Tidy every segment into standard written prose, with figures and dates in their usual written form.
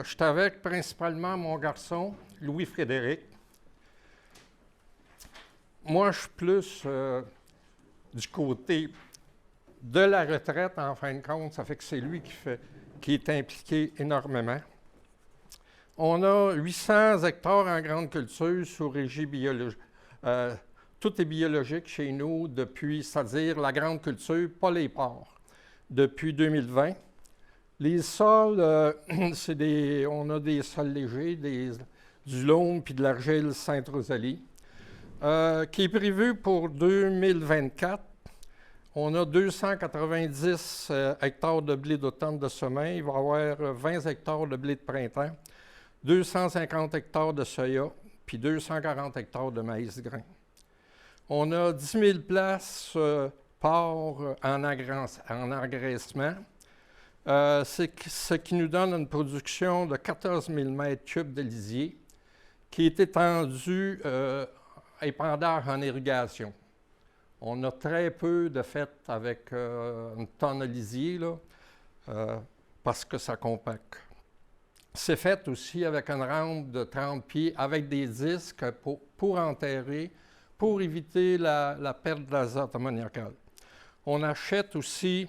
Je suis avec principalement mon garçon, Louis-Frédéric. Moi, je suis plus du côté de la retraite, en fin de compte. Ça fait que c'est lui qui est impliqué énormément. On a 800 hectares en grande culture sous régie biologique. Tout est biologique chez nous depuis, c'est-à-dire la grande culture, pas les porcs, depuis 2020. Les sols, on a des sols légers, du loam puis de l'argile Sainte-Rosalie, qui est prévu pour 2024. On a 290 hectares de blé d'automne de semin. Il va y avoir 20 hectares de blé de printemps, 250 hectares de soya, puis 240 hectares de maïs grain. On a 10 000 places porcs en engraissement. Ce qui nous donne une production de 14 000 mètres cubes de lisier qui est étendue épandeur en irrigation. On a très peu de fait avec une tonne de lisier, là, parce que ça compacte. C'est fait aussi avec une rampe de 30 pieds avec des disques pour enterrer, pour éviter la perte d'azote ammoniacal. On achète aussi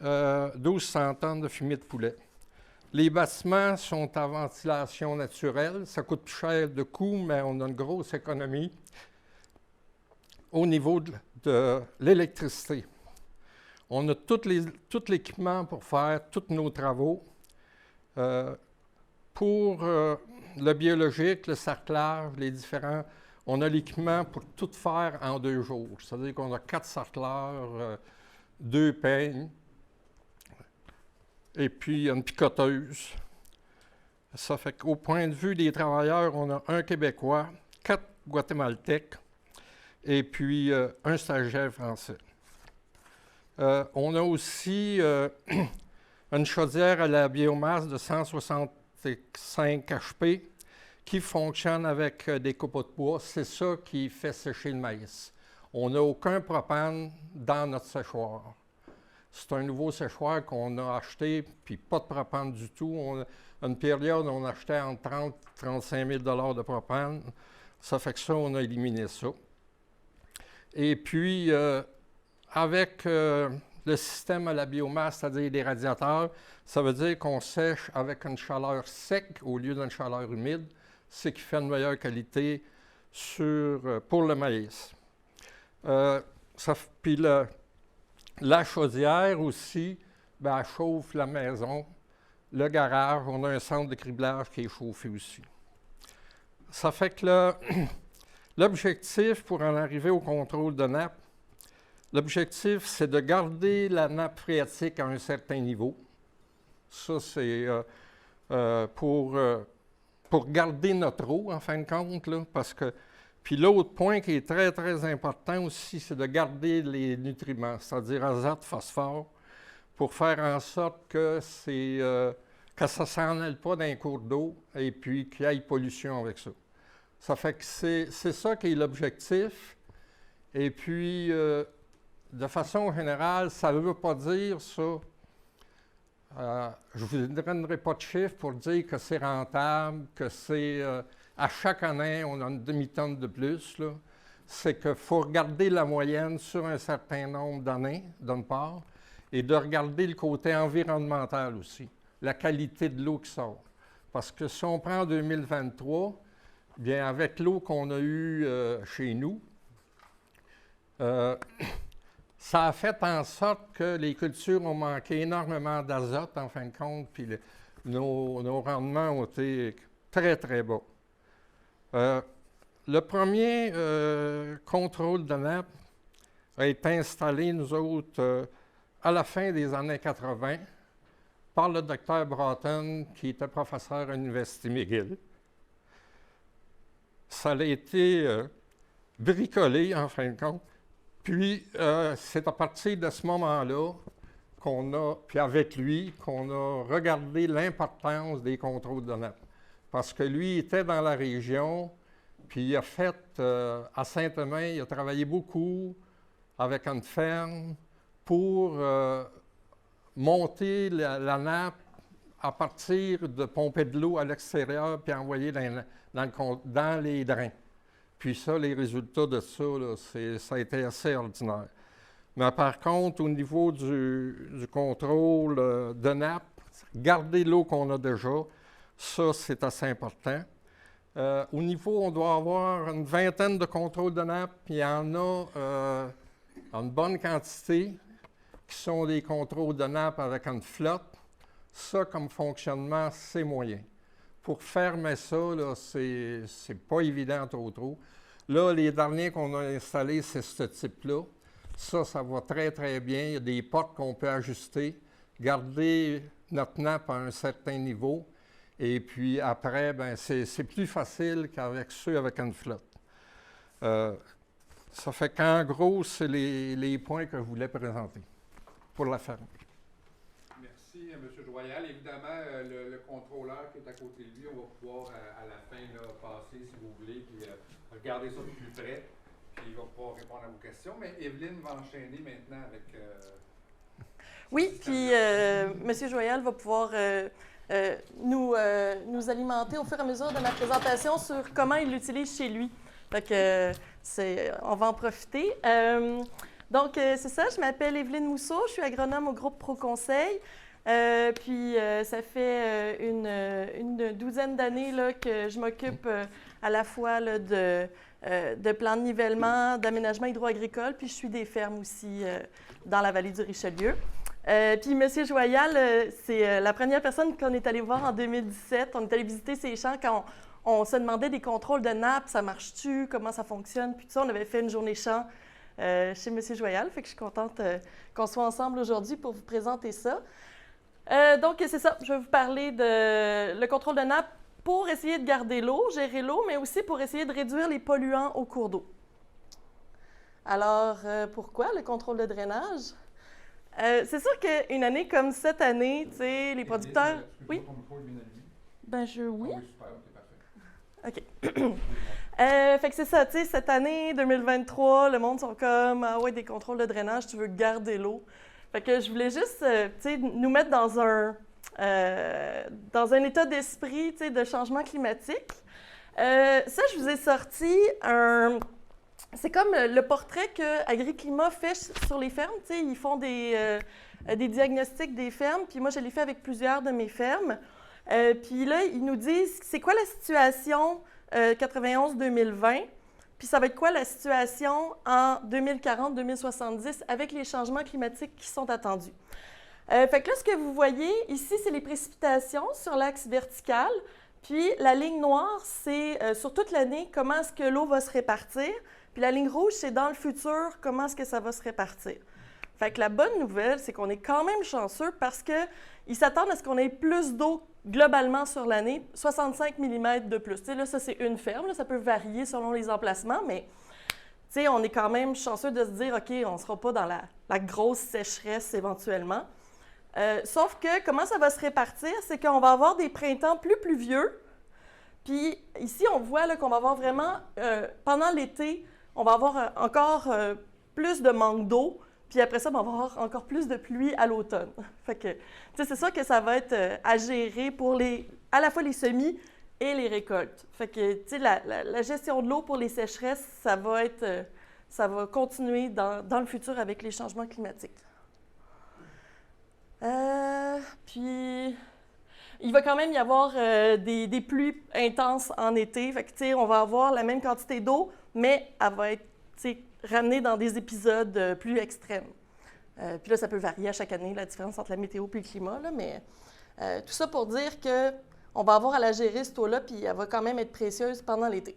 1200 tonnes de fumier de poulet. Les bâtiments sont à ventilation naturelle. Ça coûte plus cher de coût, mais on a une grosse économie au niveau de l'électricité. On a tout l'équipement pour faire tous nos travaux. Pour le biologique, le sarclage, les différents, on a l'équipement pour tout faire en 2 jours. C'est-à-dire qu'on a 4 sarcleurs, 2 peignes, et puis une picoteuse. Ça fait qu'au point de vue des travailleurs, on a un Québécois, 4 Guatémaltèques, et puis un stagiaire français. On a aussi une chaudière à la biomasse de 165 HP qui fonctionne avec des copeaux de bois. C'est ça qui fait sécher le maïs. On n'a aucun propane dans notre séchoir. C'est un nouveau séchoir qu'on a acheté, puis pas de propane du tout. Une période, on achetait entre 30 et 35 000 $ de propane. Ça fait que ça, on a éliminé ça. Et puis, avec le système à la biomasse, c'est-à-dire des radiateurs, ça veut dire qu'on sèche avec une chaleur sec au lieu d'une chaleur humide, ce qui fait une meilleure qualité pour le maïs. Puis la chaudière aussi, elle chauffe la maison, le garage, on a un centre de criblage qui est chauffé aussi. Ça fait que l'objectif pour en arriver au contrôle de nappe, l'objectif, c'est de garder la nappe phréatique à un certain niveau. Ça, c'est pour garder notre eau, en fin de compte, là, parce que... Puis l'autre point qui est très, très important aussi, c'est de garder les nutriments, c'est-à-dire azote, phosphore, pour faire en sorte que ça ne s'en aille pas d'un cours d'eau et puis qu'il y ait pollution avec ça. Ça fait que c'est ça qui est l'objectif. Et puis, de façon générale, ça ne veut pas dire ça. Je ne vous donnerai pas de chiffres pour dire que c'est rentable, que c'est... à chaque année, on a une demi-tonne de plus. C'est qu'il faut regarder la moyenne sur un certain nombre d'années, d'une part, et de regarder le côté environnemental aussi, la qualité de l'eau qui sort. Parce que si on prend 2023, bien avec l'eau qu'on a eue chez nous, ça a fait en sorte que les cultures ont manqué énormément d'azote, en fin de compte, puis nos rendements ont été très, très bas. Le premier contrôle de nappe a été installé, nous autres, à la fin des années 80, par le docteur Broughton, qui était professeur à l'Université McGill. Ça a été bricolé, en fin de compte. Puis, c'est à partir de ce moment-là puis avec lui, qu'on a regardé l'importance des contrôles de nappe. Parce que lui était dans la région, puis il a fait, à Saint-Domingue, il a travaillé beaucoup avec une ferme pour monter la nappe à partir de pomper de l'eau à l'extérieur puis envoyer dans les drains. Puis ça, les résultats de ça, là, ça a été assez ordinaire. Mais par contre, au niveau du contrôle de nappe, garder l'eau qu'on a déjà, ça, c'est assez important. Au niveau, on doit avoir une vingtaine de contrôles de nappe, puis il y en a une bonne quantité qui sont des contrôles de nappe avec une flotte. Ça, comme fonctionnement, c'est moyen. Pour fermer ça, là, c'est pas évident trop. Là, les derniers qu'on a installés, c'est ce type-là. Ça va très, très bien. Il y a des portes qu'on peut ajuster, garder notre nappe à un certain niveau. Et puis après, ben, c'est plus facile qu'avec ceux avec une flotte. Ça fait qu'en gros, c'est les points que je voulais présenter pour la ferme. Merci, M. Joyal. Évidemment, le contrôleur qui est à côté de lui, on va pouvoir à la fin là, passer, si vous voulez, puis regarder ça de plus près. Puis il va pouvoir répondre à vos questions. Mais Evelyne va enchaîner maintenant avec... oui, puis M. Joyal va pouvoir nous alimenter au fur et à mesure de ma présentation sur comment il l'utilise chez lui. Fait que on va en profiter. Donc, c'est ça, je m'appelle Evelyne Mousseau, je suis agronome au groupe ProConseil. Puis, ça fait une douzaine d'années là, que je m'occupe à la fois là, de plans de nivellement, d'aménagement hydro-agricole, puis je suis des fermes aussi dans la vallée du Richelieu. Puis M. Joyal, c'est la première personne qu'on est allé voir en 2017. On est allé visiter ses champs quand on se demandait des contrôles de nappe, ça marche-tu, comment ça fonctionne, puis tout ça. On avait fait une journée champ chez M. Joyal, fait que je suis contente qu'on soit ensemble aujourd'hui pour vous présenter ça. Donc, c'est ça, je vais vous parler de le contrôle de nappe pour essayer de garder l'eau, gérer l'eau, mais aussi pour essayer de réduire les polluants au cours d'eau. Alors, pourquoi le contrôle de drainage? C'est sûr qu'une année comme cette année, tu sais, les producteurs... Oui? Ben, oui. Ah oui, super, OK. Fait que c'est ça, tu sais, cette année 2023, le monde sont comme, ah ouais, des contrôles de drainage, tu veux garder l'eau. Fait que je voulais juste, tu sais, nous mettre dans un état d'esprit, tu sais, de changement climatique. Ça, je vous ai sorti c'est comme le portrait que Agriclimat fait sur les fermes. Tu sais, ils font des diagnostics des fermes, puis moi, je l'ai fait avec plusieurs de mes fermes. Puis là, ils nous disent c'est quoi la situation 91-2020, puis ça va être quoi la situation en 2040-2070 avec les changements climatiques qui sont attendus. Fait que là, ce que vous voyez ici, c'est les précipitations sur l'axe vertical, puis la ligne noire, c'est sur toute l'année comment est-ce que l'eau va se répartir, puis la ligne rouge, c'est dans le futur comment est-ce que ça va se répartir. Fait que la bonne nouvelle, c'est qu'on est quand même chanceux parce qu'ils s'attendent à ce qu'on ait plus d'eau globalement sur l'année, 65 mm de plus. Tu sais, là, ça, c'est une ferme. Là, ça peut varier selon les emplacements, mais tu sais, on est quand même chanceux de se dire, OK, on ne sera pas dans la grosse sécheresse éventuellement. Sauf que comment ça va se répartir, c'est qu'on va avoir des printemps plus pluvieux. Puis ici, on voit là, qu'on va avoir vraiment, pendant l'été, on va avoir encore plus de manque d'eau. Puis après ça, on va avoir encore plus de pluie à l'automne. Fait que, tu sais, c'est sûr que ça va être à gérer pour à la fois les semis et les récoltes. Fait que, tu sais, la gestion de l'eau pour les sécheresses, ça va continuer dans le futur avec les changements climatiques. Puis, il va quand même y avoir des pluies intenses en été. Fait que, tu sais, on va avoir la même quantité d'eau, mais elle va être, tu sais, ramener dans des épisodes plus extrêmes. Puis là, ça peut varier à chaque année, la différence entre la météo et le climat, là, mais tout ça pour dire qu'on va avoir à la gérer cette eau-là, puis elle va quand même être précieuse pendant l'été.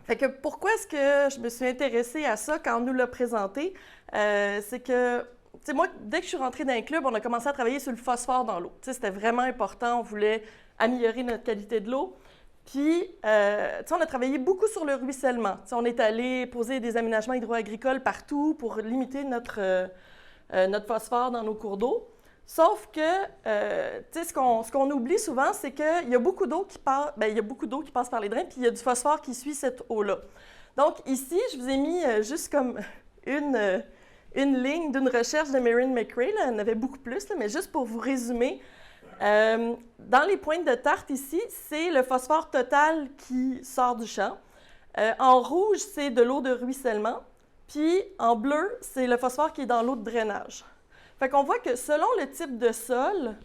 Fait que pourquoi est-ce que je me suis intéressée à ça quand on nous l'a présenté? C'est que, tu sais, moi, dès que je suis rentrée dans un club, on a commencé à travailler sur le phosphore dans l'eau. Tu sais, c'était vraiment important, on voulait améliorer notre qualité de l'eau. Puis, tu sais, on a travaillé beaucoup sur le ruissellement. Tu sais, on est allé poser des aménagements hydro-agricoles partout pour limiter notre phosphore dans nos cours d'eau. Sauf que, tu sais, ce qu'on oublie souvent, c'est qu'il y a beaucoup d'eau qui passe, il y a beaucoup d'eau qui passe par les drains, puis il y a du phosphore qui suit cette eau-là. Donc, ici, je vous ai mis juste comme une une ligne d'une recherche de Miriam McRae. Là, il y en avait beaucoup plus, là, mais juste pour vous résumer, dans les pointes de tarte ici, c'est le phosphore total qui sort du champ. En rouge, c'est de l'eau de ruissellement. Puis en bleu, c'est le phosphore qui est dans l'eau de drainage. Fait qu'on voit que selon le type de sol,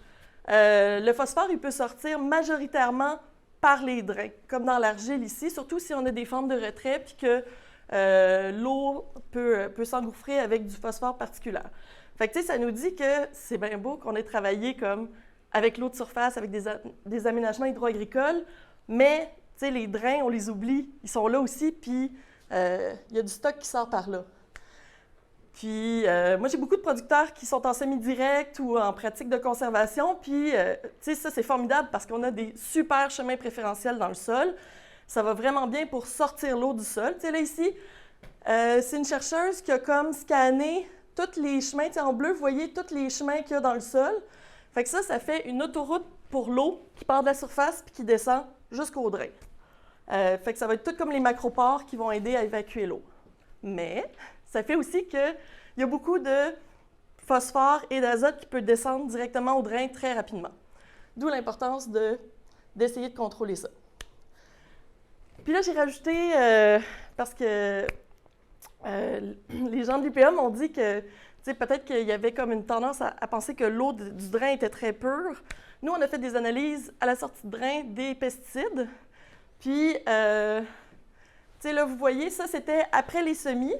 le phosphore, il peut sortir majoritairement par les drains, comme dans l'argile ici, surtout si on a des formes de retrait puis que l'eau peut s'engouffrer avec du phosphore particulier. Fait que, tu sais, ça nous dit que c'est bien beau qu'on ait travaillé comme avec l'eau de surface, avec des aménagements hydro-agricoles, mais, tu sais, les drains, on les oublie, ils sont là aussi, puis il y a du stock qui sort par là. Puis, moi, j'ai beaucoup de producteurs qui sont en semi-direct ou en pratique de conservation, puis, tu sais, ça, c'est formidable parce qu'on a des super chemins préférentiels dans le sol. Ça va vraiment bien pour sortir l'eau du sol. Tu sais, là, ici, c'est une chercheuse qui a comme scanné tous les chemins. Tu sais, en bleu, vous voyez tous les chemins qu'il y a dans le sol. Fait que ça fait une autoroute pour l'eau qui part de la surface puis qui descend jusqu'au drain. Fait que ça va être tout comme les macropores qui vont aider à évacuer l'eau. Mais ça fait aussi qu'il y a beaucoup de phosphore et d'azote qui peut descendre directement au drain très rapidement. D'où l'importance d'essayer de contrôler ça. Puis là, j'ai rajouté, parce que les gens de l'UPA m'ont dit que peut-être qu'il y avait comme une tendance à penser que l'eau du drain était très pure. Nous, on a fait des analyses à la sortie de drain des pesticides. Puis, là, vous voyez, ça, c'était après les semis.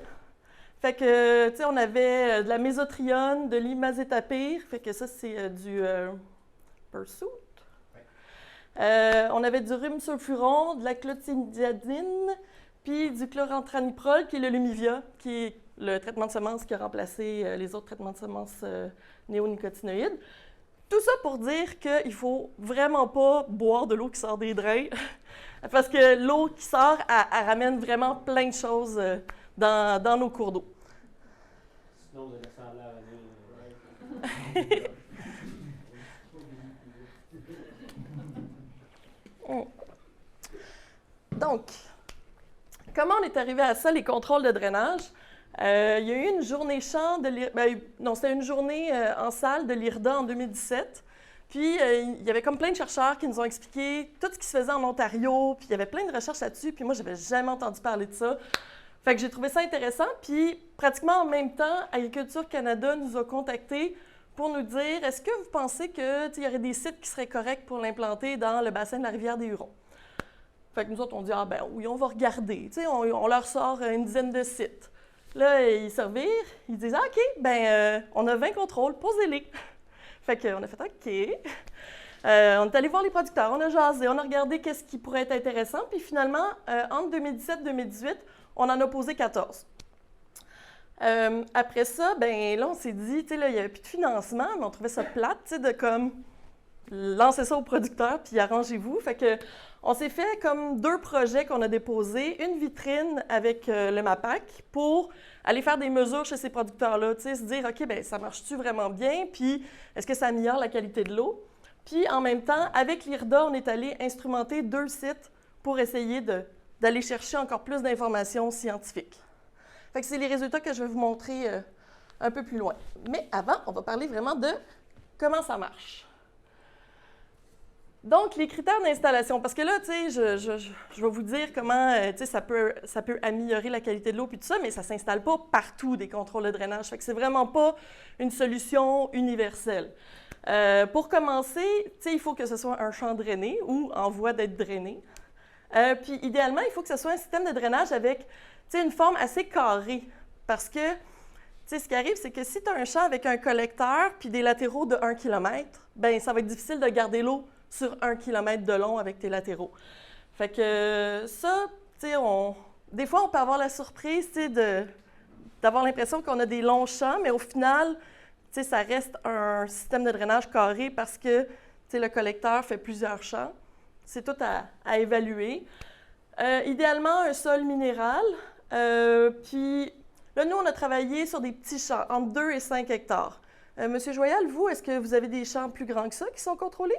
Fait que, on avait de la mésotrione, de l'imazétapyr. Fait que ça, c'est du Pursuit. On avait du rhumsulfuron, de la clothianidine, puis du chlorantraniliprol, qui est le Lumivia, qui est le traitement de semences qui a remplacé les autres traitements de semences néonicotinoïdes. Tout ça pour dire qu'il ne faut vraiment pas boire de l'eau qui sort des drains, parce que l'eau qui sort, elle ramène vraiment plein de choses dans nos cours d'eau. Sinon, vous allez ressembler à Donc, comment on est arrivé à ça, les contrôles de drainage? Il y a eu une journée champ de c'était une journée en salle de l'IRDA en 2017. Puis, il y avait comme plein de chercheurs qui nous ont expliqué tout ce qui se faisait en Ontario. Puis, il y avait plein de recherches là-dessus. Puis, moi, je n'avais jamais entendu parler de ça. Fait que j'ai trouvé ça intéressant. Puis, pratiquement en même temps, Agriculture Canada nous a contactés pour nous dire, est-ce que vous pensez qu'il y aurait des sites qui seraient corrects pour l'implanter dans le bassin de la rivière des Hurons? Fait que nous autres, on dit, ah ben oui, on va regarder. On leur sort une dizaine de sites. Là, ils se revirent, ils disent, ah, OK, on a 20 contrôles, posez-les. Fait qu'on a fait, OK. On est allé voir les producteurs, on a jasé, on a regardé qu'est-ce qui pourrait être intéressant. Puis finalement, entre 2017 et 2018, on en a posé 14. Après ça, là, on s'est dit, là, il n'y avait plus de financement, mais on trouvait ça plate, de comme lancer ça aux producteurs, puis arrangez-vous. Fait que on s'est fait comme 2 projets qu'on a déposés, une vitrine avec le MAPAC pour aller faire des mesures chez ces producteurs-là, se dire, OK, ça marche-tu vraiment bien, puis est-ce que ça améliore la qualité de l'eau? Puis en même temps, avec l'IRDA, on est allé instrumenter 2 sites pour essayer d'aller chercher encore plus d'informations scientifiques. Fait que c'est les résultats que je vais vous montrer un peu plus loin. Mais avant, on va parler vraiment de comment ça marche. Donc, les critères d'installation, parce que là, je vais vous dire comment, ça peut améliorer la qualité de l'eau puis tout ça, mais ça ne s'installe pas partout, des contrôles de drainage. Fait que c'est vraiment pas une solution universelle. Pour commencer, il faut que ce soit un champ drainé ou en voie d'être drainé. Puis, idéalement, il faut que ce soit un système de drainage avec, une forme assez carrée, parce que, ce qui arrive, c'est que si tu as un champ avec un collecteur puis des latéraux de 1 km, ça va être difficile de garder l'eau sur 1 km de long avec tes latéraux. Fait que ça, des fois, on peut avoir la surprise, d'avoir l'impression qu'on a des longs champs, mais au final, ça reste un système de drainage carré parce que, le collecteur fait plusieurs champs. C'est tout à évaluer. Idéalement, un sol minéral. Puis là, nous, on a travaillé sur des petits champs, entre 2 et 5 hectares. Monsieur Joyal, vous, est-ce que vous avez des champs plus grands que ça qui sont contrôlés?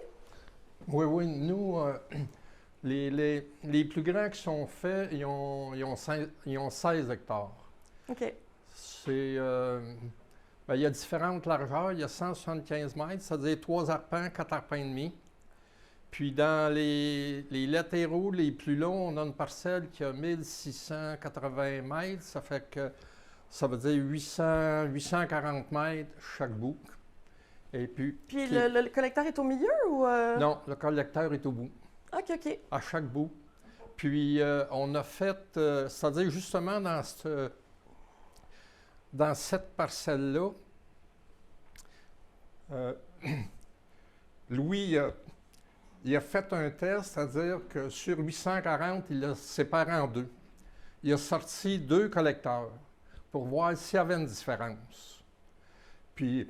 Oui, nous, les plus grands qui sont faits, ils ont 16 hectares. OK. Il y a différentes largeurs. Il y a 175 mètres, c'est-à-dire 3 arpents, 4 arpents et demi. Puis dans les latéraux les plus longs, on a une parcelle qui a 1680 mètres. Ça fait que ça veut dire 840 mètres chaque bouc. Et puis le collecteur est au milieu ou... Non, le collecteur est au bout. OK, OK. À chaque bout. Puis on a fait, c'est-à-dire justement dans cette parcelle-là, Louis, il a fait un test, c'est-à-dire que sur 840, il l'a séparé en deux. Il a sorti 2 collecteurs pour voir s'il y avait une différence. Puis,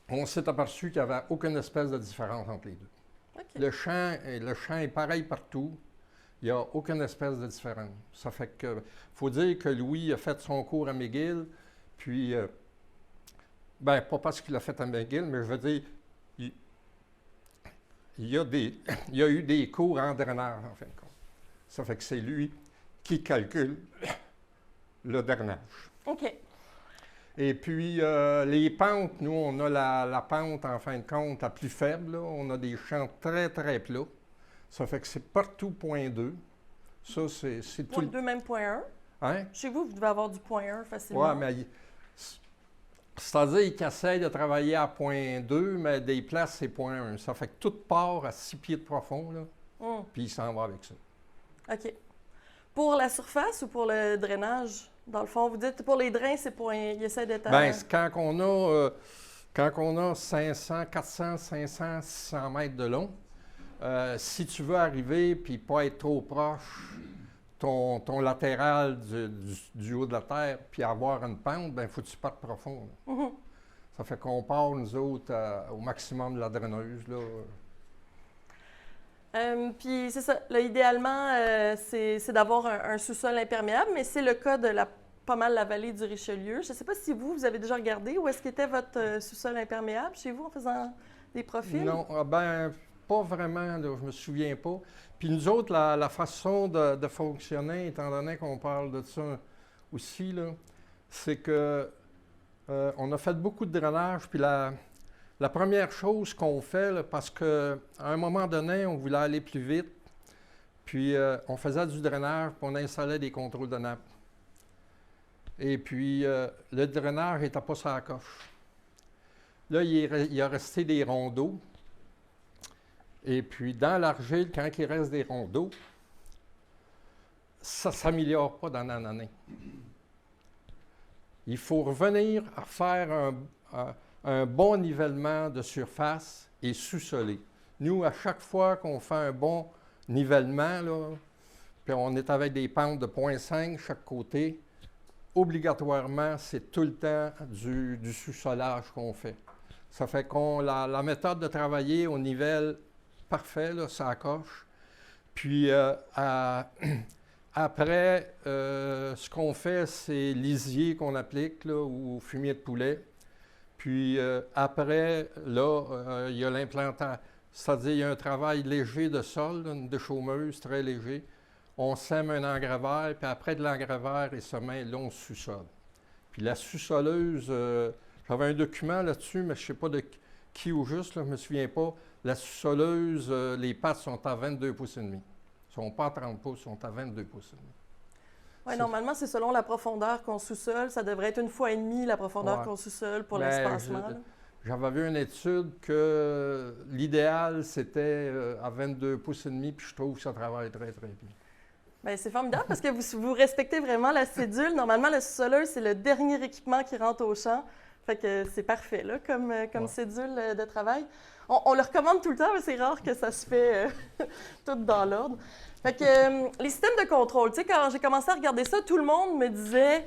on s'est aperçu qu'il n'y avait aucune espèce de différence entre les deux. Okay. Le champ est pareil partout. Il n'y a aucune espèce de différence. Ça fait que, faut dire que Louis a fait son cours à McGill, puis, pas parce qu'il l'a fait à McGill, mais je veux dire, il y a eu des cours en drainage, en fin de compte. Ça fait que c'est lui qui calcule le drainage. OK. Et puis, les pentes, nous, on a la pente, en fin de compte, la plus faible. Là. On a des champs très, très plats. Ça fait que c'est partout 0.2. Ça, c'est tout. 0.2, même 0.1. Hein? Chez vous, vous devez avoir du 0.1 facilement. Oui, mais c'est-à-dire qu'ils essayent de travailler à 0.2, mais des places, c'est 0.1. Ça fait que tout part à 6 pieds de profond, là, puis il s'en va avec ça. OK. Pour la surface ou pour le drainage? Dans le fond, vous dites pour les drains, c'est pour il essaie d'être... Bien, quand on a 500, 400, 500, 600 mètres de long, si tu veux arriver puis pas être trop proche ton latéral du haut de la terre puis avoir une pente, bien, il faut que tu partes profond. Ça fait qu'on part, nous autres, au maximum de la draineuse, là. Puis c'est ça. Là, idéalement, c'est d'avoir un sous-sol imperméable, mais c'est le cas de pas mal la vallée du Richelieu. Je ne sais pas si vous avez déjà regardé où est-ce qu'était votre sous-sol imperméable chez vous en faisant des profils? Non, pas vraiment, là, je me souviens pas. Puis nous autres, la façon de fonctionner, étant donné qu'on parle de ça aussi, là, c'est que on a fait beaucoup de drainage, puis la première chose qu'on fait, là, parce qu'à un moment donné, on voulait aller plus vite, puis on faisait du drainage, puis on installait des contrôles de nappe. Et puis, le drainage n'était pas sur la coche. Là, il a resté des rondeaux. Et puis, dans l'argile, quand il reste des rondeaux, ça ne s'améliore pas d'année en année. Il faut revenir à faire un bon nivellement de surface et sous-soler. Nous, à chaque fois qu'on fait un bon nivellement, là, puis on est avec des pentes de 0.5 chaque côté, obligatoirement, c'est tout le temps du sous-solage qu'on fait. Ça fait qu'on la méthode de travailler au nivelle parfait, là, ça coche. Puis après, ce qu'on fait, c'est lisier qu'on applique, là, ou fumier de poulet. Puis après, là, il y a l'implantation, c'est-à-dire il y a un travail léger de sol, là, une déchaumeuse très léger. On sème un engrais vert, puis après de l'engrais vert et semin, là, on sous-sole. Puis la sous-soleuse, j'avais un document là-dessus, mais je ne sais pas de qui au juste, là, je ne me souviens pas. La sous-soleuse, les pattes sont à 22 pouces et demi. Ils ne sont pas à 30 pouces, ils sont à 22 pouces et demi. Oui, normalement, c'est selon la profondeur qu'on sous-sole. Ça devrait être 1,5 fois la profondeur qu'on sous-sole pour l'espacement. J'avais vu une étude que l'idéal, c'était à 22 pouces et demi, puis je trouve que ça travaille très, très bien. Bien, c'est formidable parce que vous respectez vraiment la cédule. Normalement, le sous-soleuse, c'est le dernier équipement qui rentre au champ. Fait que c'est parfait, là, comme cédule de travail. On le recommande tout le temps, mais c'est rare que ça se fait tout dans l'ordre. Fait que les systèmes de contrôle, tu sais, quand j'ai commencé à regarder ça, tout le monde me disait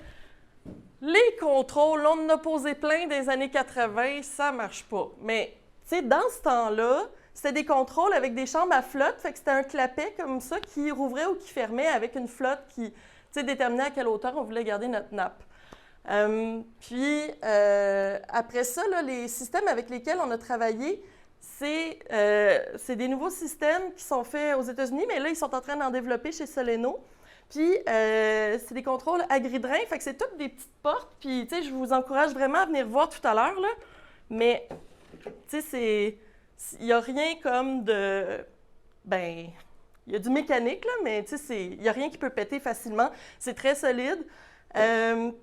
les contrôles, on en a posé plein des années 80, ça marche pas. Mais, tu sais, dans ce temps-là, c'était des contrôles avec des chambres à flotte, fait que c'était un clapet comme ça qui rouvrait ou qui fermait avec une flotte qui, tu sais, déterminait à quelle hauteur on voulait garder notre nappe. Puis, après ça, là, les systèmes avec lesquels on a travaillé, c'est des nouveaux systèmes qui sont faits aux États-Unis, mais là, ils sont en train d'en développer chez Soleno. Puis, c'est des contrôles agri-drain, fait que c'est toutes des petites portes. Puis, tu sais, je vous encourage vraiment à venir voir tout à l'heure, là. Mais, tu sais, il n'y a rien comme de... Ben, il y a du mécanique, là, mais tu sais, il n'y a rien qui peut péter facilement. C'est très solide.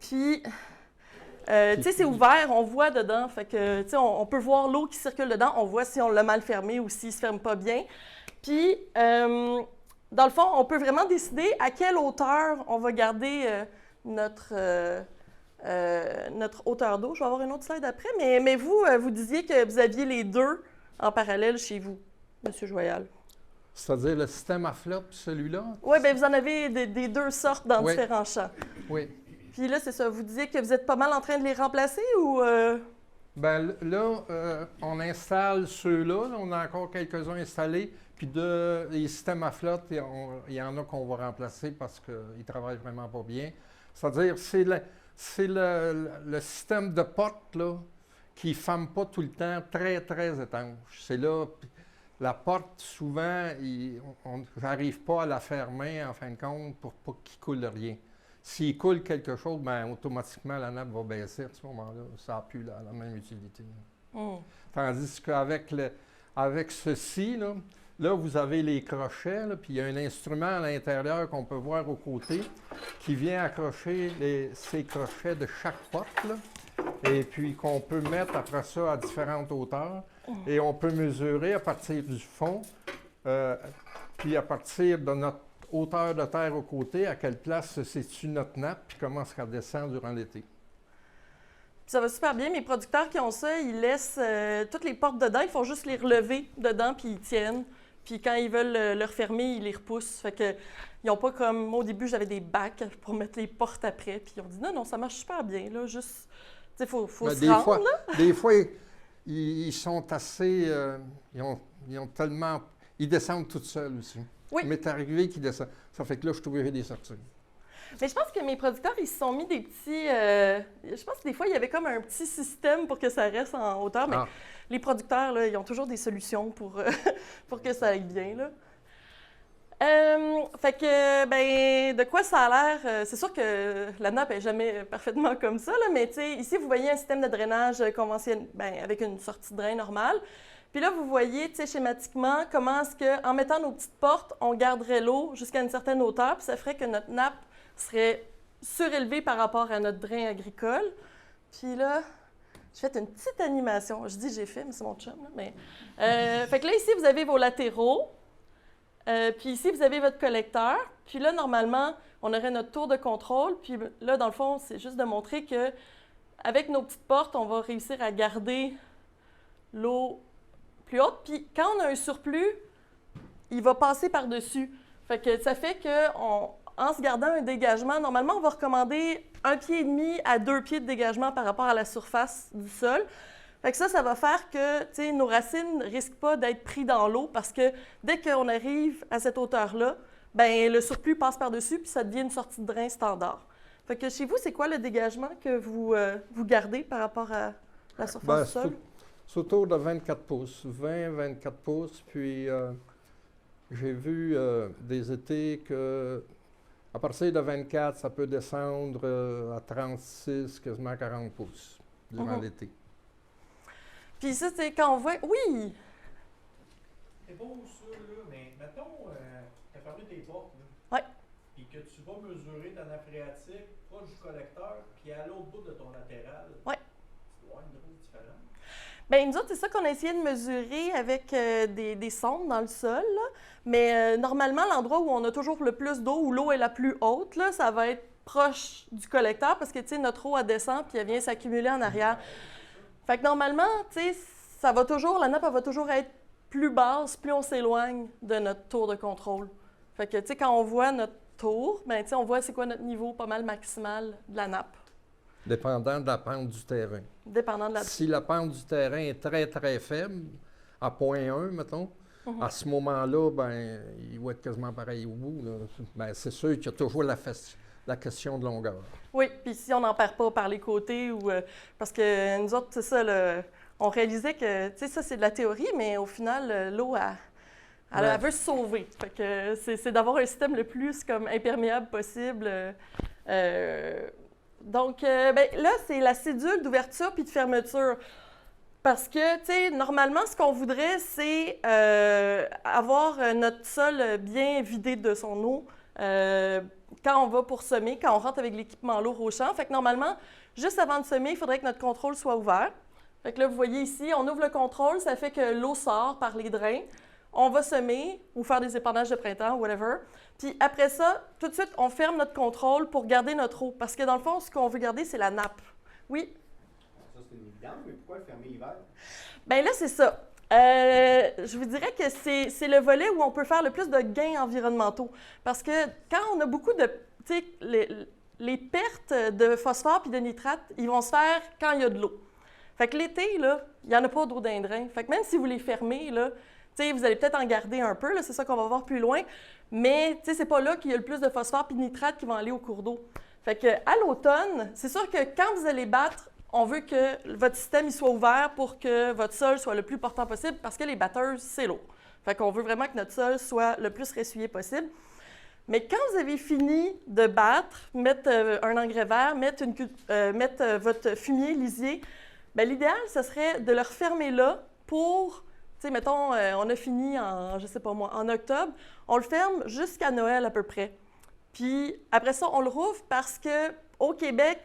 Puis, tu sais, c'est ouvert, on voit dedans. Fait que, tu sais, on peut voir l'eau qui circule dedans. On voit si on l'a mal fermé ou s'il ne se ferme pas bien. Puis, dans le fond, on peut vraiment décider à quelle hauteur on va garder notre hauteur d'eau. Je vais avoir une autre slide après. Mais vous, vous disiez que vous aviez les deux en parallèle chez vous, M. Joyal. C'est-à-dire le système à flotte, celui-là? Oui, bien, vous en avez des deux sortes dans Oui. différents champs. Oui. Puis là, c'est ça, vous disiez que vous êtes pas mal en train de les remplacer ou... Bien là, on installe ceux-là. Là, on a encore quelques-uns installés. Puis les systèmes à flotte, il y en a qu'on va remplacer parce qu'ils ne travaillent vraiment pas bien. C'est-à-dire, c'est le système de porte là, qui ne ferme pas tout le temps, très, très étanche. C'est là... La porte, souvent, on n'arrive pas à la fermer, en fin de compte, pour pas qu'il coule rien. S'il coule quelque chose, bien, automatiquement, la nappe va baisser à ce moment-là. Ça n'a plus la même utilité. Tandis qu'avec avec ceci, là, vous avez les crochets, là, puis il y a un instrument à l'intérieur qu'on peut voir aux côtés qui vient accrocher ces crochets de chaque porte, là, et puis qu'on peut mettre après ça à différentes hauteurs. Et on peut mesurer à partir du fond, puis à partir de notre hauteur de terre aux côtés, à quelle place se situe notre nappe, puis comment ça descend durant l'été. Ça va super bien. Mes producteurs qui ont ça, ils laissent toutes les portes dedans, ils font juste les relever dedans, puis ils tiennent. Puis quand ils veulent le refermer, ils les repoussent. Fait que ils n'ont pas comme... Moi, au début, j'avais des bacs pour mettre les portes après, puis ils ont dit non, ça marche super bien, là, juste... Tu sais, faut se rendre, là. Des fois, ils sont assez... ils ont tellement... Ils descendent tout seuls aussi. Oui. Il m'est arrivé qu'ils descendent. Ça fait que là, je trouverai des sorties. Mais je pense que mes producteurs, ils se sont mis des petits... je pense que des fois, il y avait comme un petit système pour que ça reste en hauteur. Mais les producteurs, là, ils ont toujours des solutions pour que ça aille bien, là. Fait que, ben, de quoi ça a l'air? C'est sûr que la nappe n'est jamais parfaitement comme ça, là, mais tu sais, ici, vous voyez un système de drainage conventionnel, ben, avec une sortie de drain normale. Puis là, vous voyez, tu sais, schématiquement, comment est-ce qu'en mettant nos petites portes, on garderait l'eau jusqu'à une certaine hauteur, puis ça ferait que notre nappe serait surélevée par rapport à notre drain agricole. Puis là, j'ai fait une petite animation. Je dis j'ai fait, mais c'est mon chum, là, mais... fait que là, ici, vous avez vos latéraux. Puis ici, vous avez votre collecteur. Puis là, normalement, on aurait notre tour de contrôle. Puis là, dans le fond, c'est juste de montrer qu'avec nos petites portes, on va réussir à garder l'eau plus haute. Puis quand on a un surplus, il va passer par-dessus. Fait que ça fait qu'en se gardant un dégagement, normalement, on va recommander 1,5 pied à 2 pieds de dégagement par rapport à la surface du sol. Fait que ça va faire que, tu sais, nos racines ne risquent pas d'être pris dans l'eau parce que dès qu'on arrive à cette hauteur-là, bien, le surplus passe par-dessus puis ça devient une sortie de drain standard. Fait que chez vous, c'est quoi le dégagement que vous gardez par rapport à la surface du sol? C'est autour de 24 pouces, 20-24 pouces, puis j'ai vu des étés que à partir de 24, ça peut descendre à 36, quasiment 40 pouces durant l'été. Puis ça, c'est quand on voit... Oui! C'est beau ça, là, mais mettons, tu as parlé des portes, là. Oui. Puis que tu vas mesurer ta nappe phréatique proche du collecteur, puis à l'autre bout de ton latéral. Oui. Tu dois avoir une grosse différence. Bien, nous autres, c'est ça qu'on a essayé de mesurer avec des sondes dans le sol, là. Mais normalement, l'endroit où on a toujours le plus d'eau, où l'eau est la plus haute, là, ça va être proche du collecteur parce que, tu sais, notre eau, elle descend puis elle vient s'accumuler en arrière. Fait que normalement, tu sais, la nappe, elle va toujours être plus basse, plus on s'éloigne de notre tour de contrôle. Fait que, tu sais, quand on voit notre tour, bien, tu sais, on voit c'est quoi notre niveau pas mal maximal de la nappe. Dépendant de la pente du terrain. Dépendant de la... Si la pente du terrain est très, très faible, à 0,1, mettons, à ce moment-là, ben, il va être quasiment pareil au bout. Ben, c'est sûr qu'il y a toujours la question de longueur. Oui, puis si on n'en perd pas par les côtés ou... parce que nous autres, c'est ça, on réalisait que, tu sais, ça, c'est de la théorie, mais au final, l'eau, Elle veut se sauver. Fait que c'est d'avoir un système le plus comme imperméable possible. Donc, là, c'est la cédule d'ouverture puis de fermeture. Parce que, tu sais, normalement, ce qu'on voudrait, c'est avoir notre sol bien vidé de son eau quand on va pour semer, quand on rentre avec l'équipement lourd au champ. Fait que normalement, juste avant de semer, il faudrait que notre contrôle soit ouvert. Fait que là, vous voyez ici, on ouvre le contrôle, ça fait que l'eau sort par les drains. On va semer ou faire des épandages de printemps, whatever. Puis après ça, tout de suite, on ferme notre contrôle pour garder notre eau. Parce que dans le fond, ce qu'on veut garder, c'est la nappe. Oui? Ça, c'est une évidence, mais pourquoi le fermer l'hiver? Bien là, c'est ça. Je vous dirais que c'est le volet où on peut faire le plus de gains environnementaux. Parce que quand on a beaucoup de... Tu sais, les pertes de phosphore puis de nitrate, ils vont se faire quand il y a de l'eau. Fait que l'été, là, il n'y en a pas d'eau d'un drain. Fait que même si vous les fermez, là, tu sais, vous allez peut-être en garder un peu, là, c'est ça qu'on va voir plus loin, mais tu sais, c'est pas là qu'il y a le plus de phosphore puis de nitrate qui vont aller au cours d'eau. Fait que à l'automne, c'est sûr que quand vous allez battre, on veut que votre système il soit ouvert pour que votre sol soit le plus portant possible parce que les batteuses, c'est l'eau. Fait qu'on veut vraiment que notre sol soit le plus ressuyé possible. Mais quand vous avez fini de battre, mettre un engrais vert, mettre votre fumier lisier, bien, l'idéal, ce serait de le refermer là pour, tu sais, mettons, on a fini en, je sais pas moi, en octobre, on le ferme jusqu'à Noël à peu près. Puis après ça, on le rouvre parce qu'au Québec,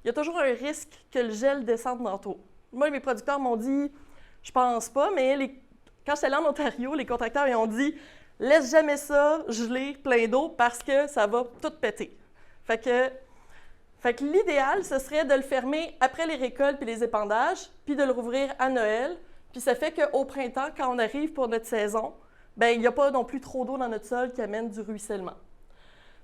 il y a toujours un risque que le gel descende dans l'eau. Moi, mes producteurs m'ont dit, je pense pas, mais quand j'étais allée en Ontario, les contracteurs ils ont dit, laisse jamais ça geler plein d'eau parce que ça va tout péter. Fait que l'idéal, ce serait de le fermer après les récoltes puis les épandages, puis de le rouvrir à Noël. Puis ça fait qu'au printemps, quand on arrive pour notre saison, bien, il n'y a pas non plus trop d'eau dans notre sol qui amène du ruissellement.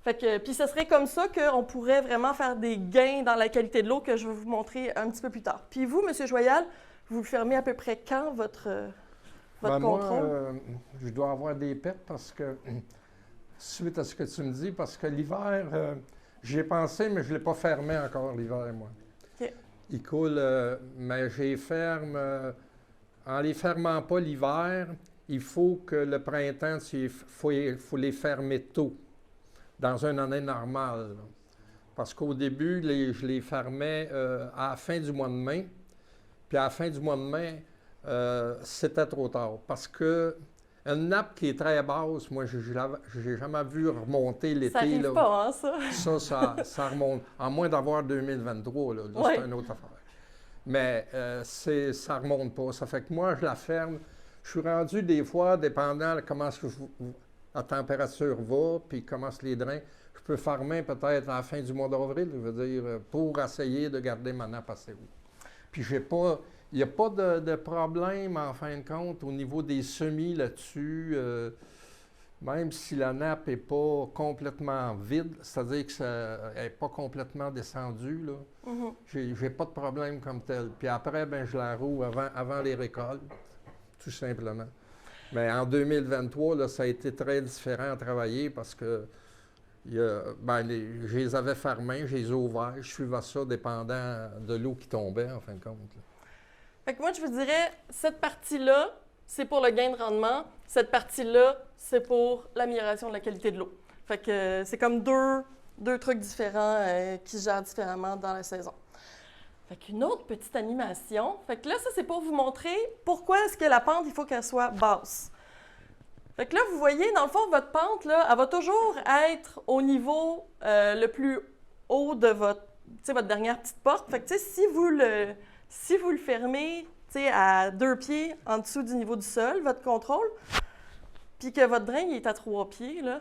Fait que, puis ce serait comme ça qu'on pourrait vraiment faire des gains dans la qualité de l'eau que je vais vous montrer un petit peu plus tard. Puis vous, M. Joyal, vous le fermez à peu près quand, votre contrôle? Moi, je dois avoir des pertes parce que, suite à ce que tu me dis, parce que l'hiver, j'y ai pensé, mais je ne l'ai pas fermé encore l'hiver, moi. OK. Il coule, mais je les ferme, en les fermant pas l'hiver, il faut que le printemps, il faut les fermer tôt, dans une année normale. Là. Parce qu'au début, je les fermais à la fin du mois de mai, puis à la fin du mois de mai, c'était trop tard. Parce que une nappe qui est très basse, moi, je n'ai jamais vu remonter l'été. Ça n'arrive pas, hein, ça? Ça remonte. En moins d'avoir 2023, là, ouais. C'est une autre affaire. Mais ça ne remonte pas. Ça fait que moi, je la ferme. Je suis rendu des fois, dépendant de comment la température va, puis comment les drains, je peux fermer peut-être à la fin du mois d'avril, je veux dire, pour essayer de garder ma nappe assez haut. Puis il n'y a pas de problème, en fin de compte, au niveau des semis là-dessus, même si la nappe n'est pas complètement vide, c'est-à-dire qu'elle n'est pas complètement descendue, là, j'ai pas de problème comme tel. Puis après, ben, je la roule avant les récoltes, tout simplement. Mais en 2023, là, ça a été très différent à travailler parce que je les avais fermés, je les ai ouverts, je suivais ça dépendant de l'eau qui tombait, en fin de compte. Là. Fait que moi, je vous dirais, cette partie-là, c'est pour le gain de rendement. Cette partie-là, c'est pour l'amélioration de la qualité de l'eau. Fait que c'est comme deux trucs différents qui se gèrent différemment dans la saison. Fait qu'une autre petite animation. Fait que là, ça, c'est pour vous montrer pourquoi est-ce que la pente, il faut qu'elle soit basse. Fait que là, vous voyez, dans le fond, votre pente, là, elle va toujours être au niveau le plus haut de votre dernière petite porte. Fait que, tu sais, si vous le fermez, tu sais, à 2 pieds en dessous du niveau du sol, votre contrôle, puis que votre drain il est à 3 pieds, là,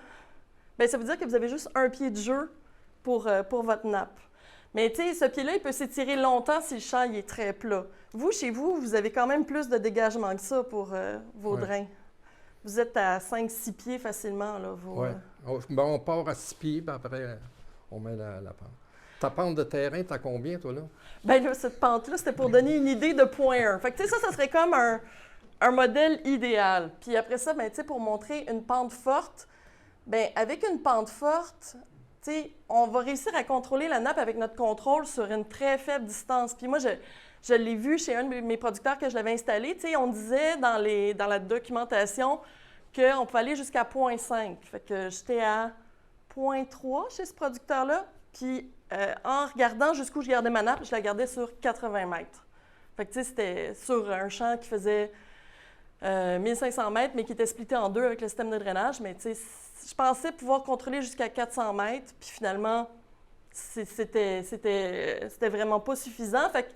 bien, ça veut dire que vous avez juste 1 pied de jeu pour votre nappe. Mais tu sais, ce pied-là, il peut s'étirer longtemps si le champ il est très plat. Vous, chez vous, vous avez quand même plus de dégagement que ça pour vos drains. Vous êtes à 5-6 pieds facilement, là. Oui. On part à 6 pieds, puis après, on met la pente. Ta pente de terrain, t'as combien, toi, là? Bien, là, cette pente-là, c'était pour donner une idée de 0.1. Fait que, tu sais, ça serait comme un modèle idéal. Puis après ça, bien, tu sais, pour montrer une pente forte, bien, avec une pente forte, tu sais, on va réussir à contrôler la nappe avec notre contrôle sur une très faible distance. Puis moi, je l'ai vu chez un de mes producteurs que je l'avais installé. Tu sais, on disait dans la documentation qu'on pouvait aller jusqu'à 0,5. Fait que j'étais à 0,3 chez ce producteur-là. Puis en regardant jusqu'où je gardais ma nappe, je la gardais sur 80 mètres. Fait que tu sais, c'était sur un champ qui faisait 1500 mètres, mais qui était splitté en deux avec le système de drainage. Mais tu sais, je pensais pouvoir contrôler jusqu'à 400 mètres. Puis finalement, c'était vraiment pas suffisant. Fait que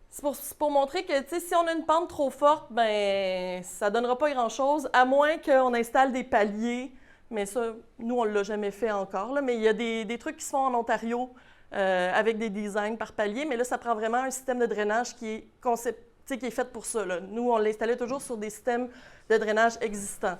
c'est pour montrer que, tu sais, si on a une pente trop forte, ben ça donnera pas grand-chose, à moins qu'on installe des paliers. Mais ça, nous, on l'a jamais fait encore, là. Mais il y a des trucs qui se font en Ontario avec des designs par palier. Mais là, ça prend vraiment un système de drainage qui est qui est fait pour ça, là. Nous, on l'installait toujours sur des systèmes de drainage existants.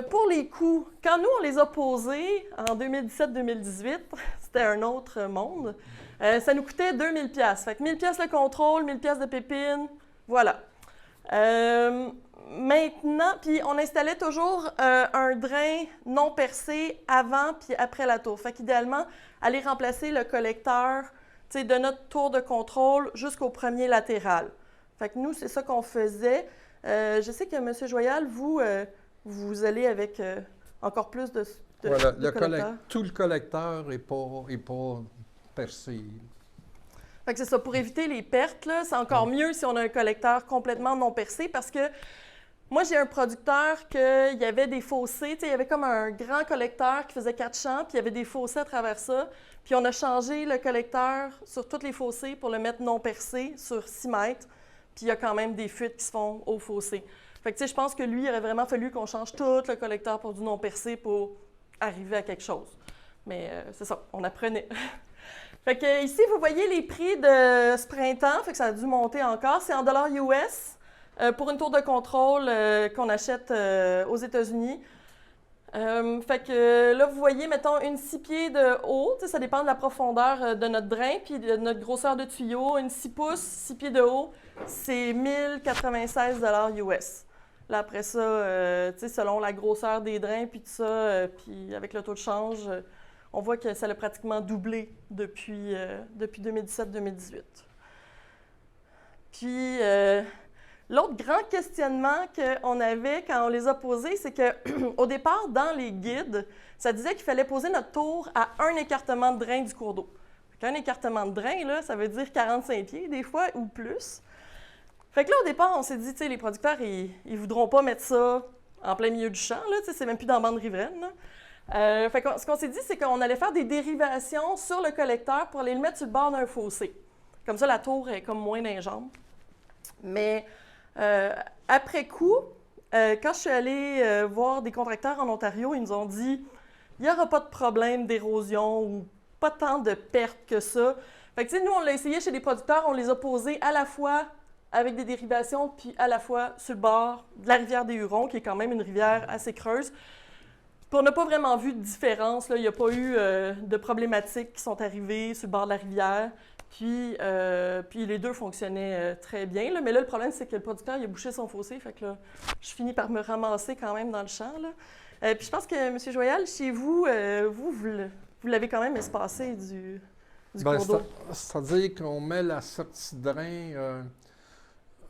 Pour les coûts, quand nous, on les a posés en 2017-2018, c'était un autre monde. Ça nous coûtait 2000 $. Fait que 1000 $ le contrôle, 1000 $ de pépines, voilà. Maintenant, puis on installait toujours un drain non percé avant puis après la tour. Fait qu'idéalement, aller remplacer le collecteur de notre tour de contrôle jusqu'au premier latéral. Fait que nous, c'est ça qu'on faisait. Je sais que M. Joyal, vous allez avec encore plus de Voilà, collecteurs. tout le collecteur n'est pas percé. Fait que c'est ça, pour éviter les pertes, là, c'est encore mieux si on a un collecteur complètement non percé parce que moi, j'ai un producteur qu'il y avait des fossés, il y avait comme un grand collecteur qui faisait 4 champs, puis il y avait des fossés à travers ça. Puis on a changé le collecteur sur tous les fossés pour le mettre non percé sur 6 mètres. Puis il y a quand même des fuites qui se font au fossé. Fait que, tu sais, je pense que lui, il aurait vraiment fallu qu'on change tout le collecteur pour du non percé pour arriver à quelque chose. Mais c'est ça, on apprenait. Fait que ici, vous voyez les prix de ce printemps. Fait que ça a dû monter encore. C'est en dollars US pour une tour de contrôle qu'on achète aux États-Unis. Fait que là, vous voyez, mettons, une 6 pieds de haut. Ça dépend de la profondeur de notre drain puis de notre grosseur de tuyau. Une 6 pouces, 6 pieds de haut, c'est 1096 $ US. Là, après ça, selon la grosseur des drains puis tout ça, puis avec le taux de change, on voit que ça a pratiquement doublé depuis 2017-2018. Puis, l'autre grand questionnement qu'on avait quand on les a posés, c'est qu'au départ, dans les guides, ça disait qu'il fallait poser notre tour à un écartement de drain du cours d'eau. Un écartement de drain, là, ça veut dire 45 pieds des fois ou plus. Fait que là, au départ, on s'est dit, les producteurs, ils voudront pas mettre ça en plein milieu du champ, là, c'est même plus dans la bande riveraine, là. Fait que ce qu'on s'est dit, c'est qu'on allait faire des dérivations sur le collecteur pour aller le mettre sur le bord d'un fossé. Comme ça, la tour est comme moins d'un jambe. Mais après coup, quand je suis allée voir des contracteurs en Ontario, ils nous ont dit il n'y aura pas de problème d'érosion ou pas tant de pertes que ça. Fait que, tu sais, nous, on l'a essayé chez des producteurs, on les a posés à la fois avec des dérivations, puis à la fois sur le bord de la rivière des Hurons, qui est quand même une rivière assez creuse. Puis on n'a pas vraiment vu de différence, là. Il n'y a pas eu de problématiques qui sont arrivées sur le bord de la rivière. Puis les deux fonctionnaient très bien. Là. Mais là, le problème, c'est que le producteur, il a bouché son fossé. Fait que là, je finis par me ramasser quand même dans le champ. Là. Puis je pense que, M. Joyal, chez vous, vous l'avez quand même espacé du cours d'eau. C'est-à-dire qu'on met la sortie de drain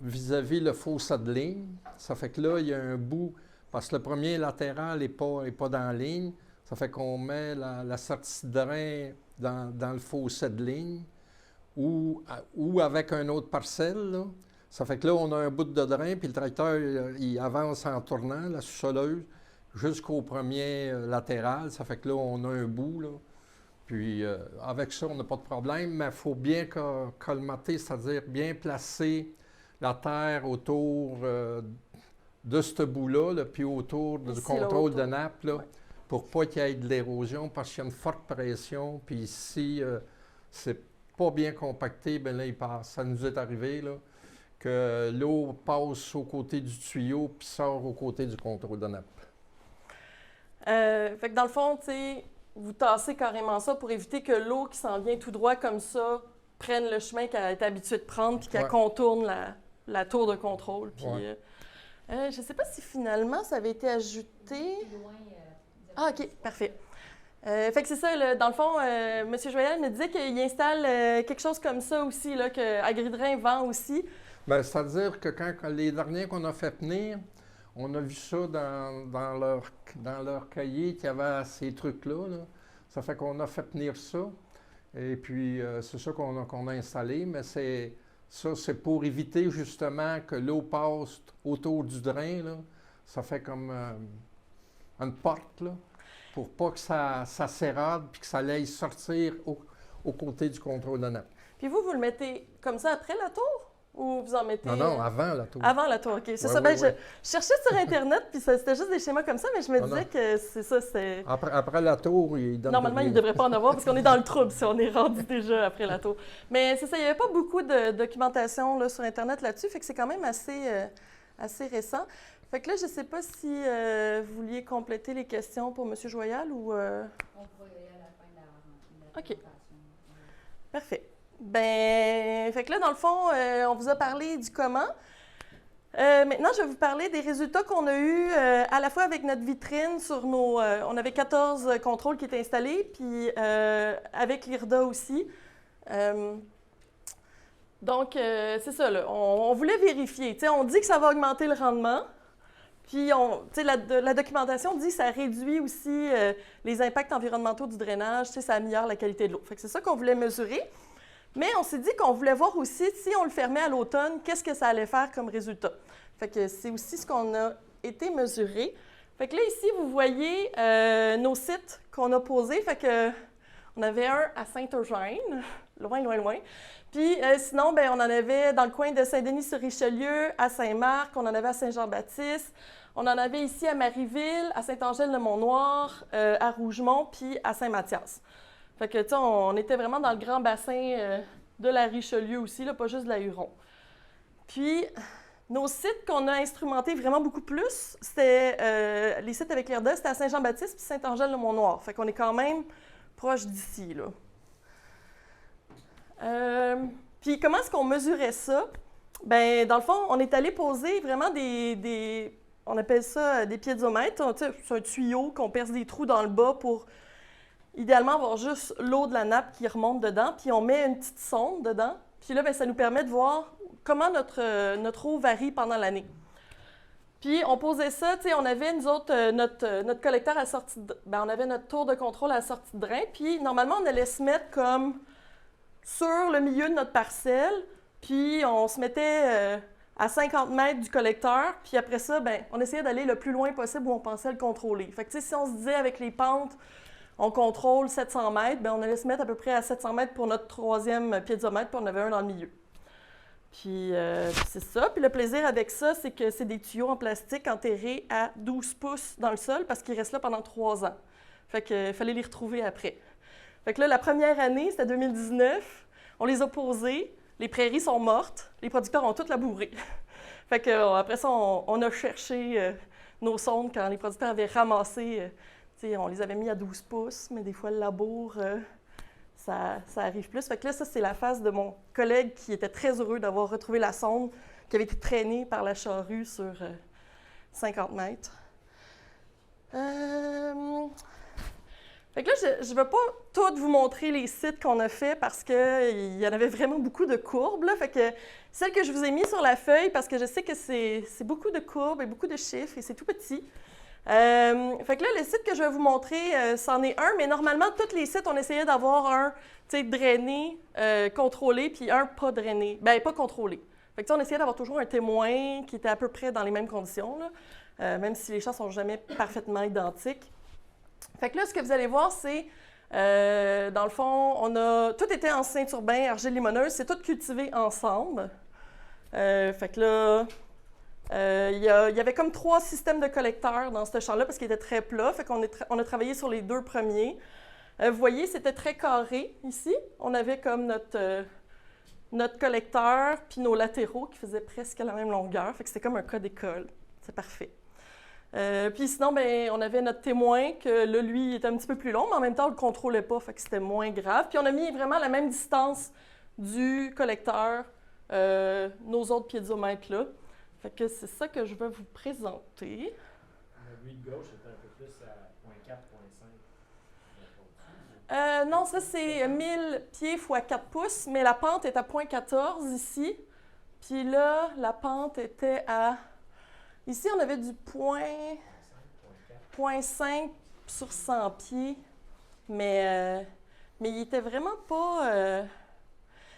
vis-à-vis le fossé de ligne. Ça fait que là, il y a un bout, parce que le premier latéral n'est pas dans la ligne. Ça fait qu'on met la sortie de drain dans le fossé de ligne. Ou avec un autre parcelle. Là. Ça fait que là, on a un bout de drain, puis le tracteur, il avance en tournant, la sous-soleuse, jusqu'au premier latéral. Ça fait que là, on a un bout. Là. Puis avec ça, on n'a pas de problème, mais il faut bien colmater, c'est-à-dire bien placer la terre autour de ce bout-là, là, puis autour du contrôle de nappe, là, pour pas qu'il y ait de l'érosion, parce qu'il y a une forte pression. Puis ici, c'est pas bien compacté, bien là, il passe. Ça nous est arrivé, là, que l'eau passe au côté du tuyau puis sort au côté du contrôle de nappe. Fait que dans le fond, tu sais, vous tassez carrément ça pour éviter que l'eau qui s'en vient tout droit comme ça prenne le chemin qu'elle est habituée de prendre puis qu'elle contourne la tour de contrôle. Puis, je sais pas si finalement ça avait été ajouté. Ah, OK, parfait. Fait que c'est ça, là, dans le fond, M. Joyal me disait qu'il installe quelque chose comme ça aussi, là, que AgriDrain vend aussi. Ben, c'est-à-dire que quand les derniers qu'on a fait venir, on a vu ça dans leur cahier qu'il y avait ces trucs-là. Là. Ça fait qu'on a fait venir ça. Et puis, c'est ça qu'on a installé. Mais c'est pour éviter justement que l'eau passe autour du drain. Là. Ça fait comme une porte, là, pour pas que ça s'érode puis que ça aille sortir au côté du contrôle de nappe. Puis vous le mettez comme ça après la tour? Ou vous en mettez... Non, avant la tour. Avant la tour, OK. C'est ça. Oui, Ben, oui. je cherchais sur Internet, puis c'était juste des schémas comme ça, mais je me disais que c'est ça, c'est... Après la tour, il donne Normalement, il ne devrait pas en avoir parce qu'on est dans le trouble si on est rendu déjà après la tour. Mais c'est ça, il n'y avait pas beaucoup de documentation là, sur Internet là-dessus, fait que c'est quand même assez récent. Fait que là, je ne sais pas si vous vouliez compléter les questions pour M. Joyal ou... On pourra y aller à la fin de la OK. présentation. Parfait. Ben, fait que là, dans le fond, on vous a parlé du comment. Maintenant, je vais vous parler des résultats qu'on a eus à la fois avec notre vitrine sur nos... on avait 14 contrôles qui étaient installés, puis avec l'IRDA aussi. Donc, c'est ça, là. On voulait vérifier. T'sais, on dit que ça va augmenter le rendement, puis la documentation dit que ça réduit aussi les impacts environnementaux du drainage, ça améliore la qualité de l'eau. Fait que c'est ça qu'on voulait mesurer. Mais on s'est dit qu'on voulait voir aussi, si on le fermait à l'automne, qu'est-ce que ça allait faire comme résultat. Fait que c'est aussi ce qu'on a été mesuré. Fait que là, ici, vous voyez nos sites qu'on a posés. Fait que on avait un à Saint-Eugène, loin. Puis sinon, ben, on en avait dans le coin de Saint-Denis-sur-Richelieu, à Saint-Marc, on en avait à Saint-Jean-Baptiste, on en avait ici à Marieville, à Saint-Angèle-le-Mont-Noir, à Rougemont, puis à Saint-Mathias. Fait que, tu sais, on était vraiment dans le grand bassin de la Richelieu aussi, là, pas juste de la Huron. Puis, nos sites qu'on a instrumentés vraiment beaucoup plus, c'était les sites avec l'IRDA, c'était à Saint-Jean-Baptiste puis Saint-Angèle-le-Mont-Noir. Fait qu'on est quand même proche d'ici, là. Puis, comment est-ce qu'on mesurait ça? Bien, dans le fond, on est allé poser vraiment on appelle ça des piézomètres. C'est un tuyau qu'on perce des trous dans le bas pour idéalement avoir juste l'eau de la nappe qui remonte dedans, puis on met une petite sonde dedans. Puis là, bien, ça nous permet de voir comment notre eau varie pendant l'année. Puis on posait ça, tu sais, on avait nous autres, notre collecteur à la sortie on avait notre tour de contrôle à la sortie de drain, puis normalement, on allait se mettre comme sur le milieu de notre parcelle, puis on se mettait à 50 mètres du collecteur, puis après ça, bien, on essayait d'aller le plus loin possible où on pensait le contrôler. Fait que, tu sais, si on se disait avec les pentes, on contrôle 700 mètres, bien, on allait se mettre à peu près à 700 mètres pour notre troisième piézomètre, puis on avait un dans le milieu. Puis c'est ça. Puis le plaisir avec ça, c'est que c'est des tuyaux en plastique enterrés à 12 pouces dans le sol parce qu'ils restent là pendant 3 ans. Fait qu'il fallait les retrouver après. Fait que là, la première année, c'était 2019, on les a posés, les prairies sont mortes, les producteurs ont toutes labouré. Fait que après ça, on a cherché nos sondes quand les producteurs avaient ramassé... on les avait mis à 12 pouces, mais des fois, le labour, ça arrive plus. Fait que là, ça, c'est la face de mon collègue qui était très heureux d'avoir retrouvé la sonde qui avait été traînée par la charrue sur 50 mètres. Fait que là, je ne vais pas tout vous montrer les sites qu'on a fait parce qu'il y en avait vraiment beaucoup de courbes. Là. Fait que celle que je vous ai mise sur la feuille, parce que je sais que c'est beaucoup de courbes et beaucoup de chiffres et c'est tout petit. Fait que là, le site que je vais vous montrer, c'en est un, mais normalement, tous les sites, on essayait d'avoir un, tu sais, drainé, contrôlé, puis un pas drainé. Bien, pas contrôlé. Fait que on essayait d'avoir toujours un témoin qui était à peu près dans les mêmes conditions, là, même si les champs sont jamais parfaitement identiques. Fait que là, ce que vous allez voir, c'est, dans le fond, tout était en Saint-Urbain, argile limoneuse, c'est tout cultivé ensemble. Fait que là... il y avait comme 3 systèmes de collecteurs dans ce champ-là parce qu'il était très plat. Fait qu'on on a travaillé sur les 2 premiers. Vous voyez, c'était très carré ici. On avait comme notre collecteur puis nos latéraux qui faisaient presque la même longueur. Fait que c'était comme un cas d'école. C'est parfait. Puis sinon, ben, on avait notre témoin que là, lui, il était un petit peu plus long, mais en même temps, on ne le contrôlait pas. Fait que c'était moins grave. Puis on a mis vraiment la même distance du collecteur, nos autres piézomètres-là. Fait que c'est ça que je vais vous présenter. Lui de gauche était un peu plus à 0.4, 0.5. Non, ça c'est 1000 pieds x 4 pouces, mais la pente est à 0.14 ici. Puis là, la pente était à... Ici, on avait du 0,5 sur 100 pieds, mais il était vraiment pas...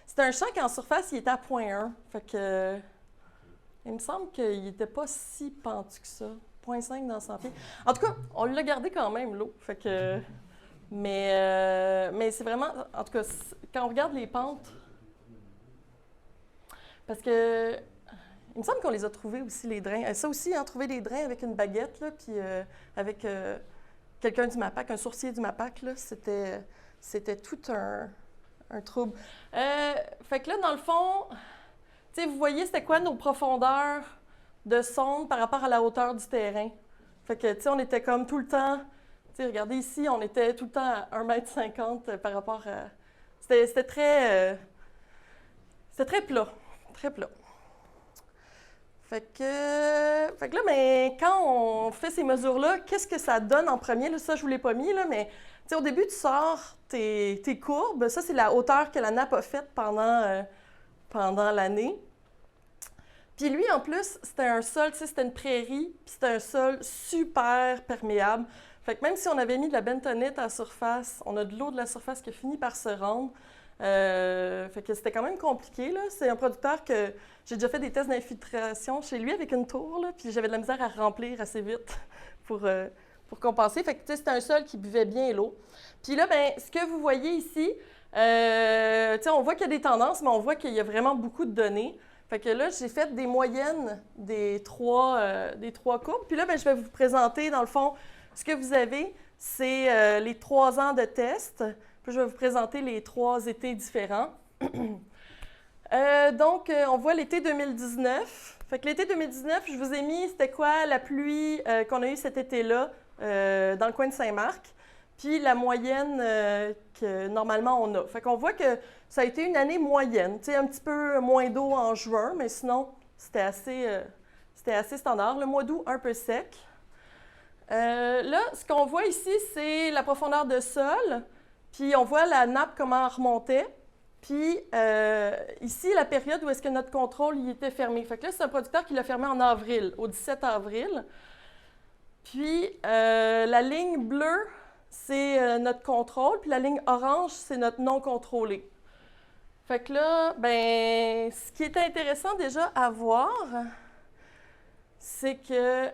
C'était un champ qui, en surface, il était à 0,1. Fait que... il me semble qu'il n'était pas si pentu que ça. 0,5 dans 100 pieds. En tout cas, on l'a gardé quand même, l'eau. Fait que... Mais c'est vraiment... En tout cas, quand on regarde les pentes... Parce que... Il me semble qu'on les a trouvés aussi, les drains. Ça aussi, trouver des drains avec une baguette, là, puis avec quelqu'un du MAPAC, un sourcier du MAPAC, là, c'était tout un trouble. Fait que là, dans le fond, tu sais, vous voyez, c'était quoi nos profondeurs de sonde par rapport à la hauteur du terrain? Fait que, tu sais, on était comme tout le temps... Tu sais, regardez ici, on était tout le temps à 1,50 m par rapport à... C'était très plat. Très plat. Fait que là, mais quand on fait ces mesures-là, qu'est-ce que ça donne en premier? Là, ça, je ne vous l'ai pas mis, là, mais au début, tu sors tes courbes. Ça, c'est la hauteur que la nappe a faite pendant l'année. Puis lui, en plus, c'était un sol, c'était une prairie, puis c'était un sol super perméable. Fait que même si on avait mis de la bentonite à la surface, on a de l'eau de la surface qui a fini par se rendre. Fait que c'était quand même compliqué, là. C'est un producteur que j'ai déjà fait des tests d'infiltration chez lui avec une tour, là, puis j'avais de la misère à remplir assez vite pour compenser. Fait que, tu sais, c'était un sol qui buvait bien l'eau. Puis là, ben, ce que vous voyez ici, tu sais, on voit qu'il y a des tendances, mais on voit qu'il y a vraiment beaucoup de données. Fait que là, j'ai fait des moyennes des trois courbes. Puis là, ben, je vais vous présenter, dans le fond, ce que vous avez, c'est les 3 ans de test. Puis je vais vous présenter les 3 étés différents. Donc, on voit l'été 2019. Fait que l'été 2019, je vous ai mis, c'était quoi la pluie qu'on a eue cet été-là dans le coin de Saint-Marc, puis la moyenne que normalement on a. Fait qu'on voit que ça a été une année moyenne. Tu sais, un petit peu moins d'eau en juin, mais sinon, c'était assez standard. Le mois d'août, un peu sec. Là, ce qu'on voit ici, c'est la profondeur de sol. Puis on voit la nappe, comment elle remontait. Puis ici, la période où est-ce que notre contrôle y était fermé. Fait que là, c'est un producteur qui l'a fermé en avril, au 17 avril. Puis la ligne bleue, c'est notre contrôle. Puis la ligne orange, c'est notre non contrôlé. Fait que là, ben, ce qui était intéressant déjà à voir, c'est que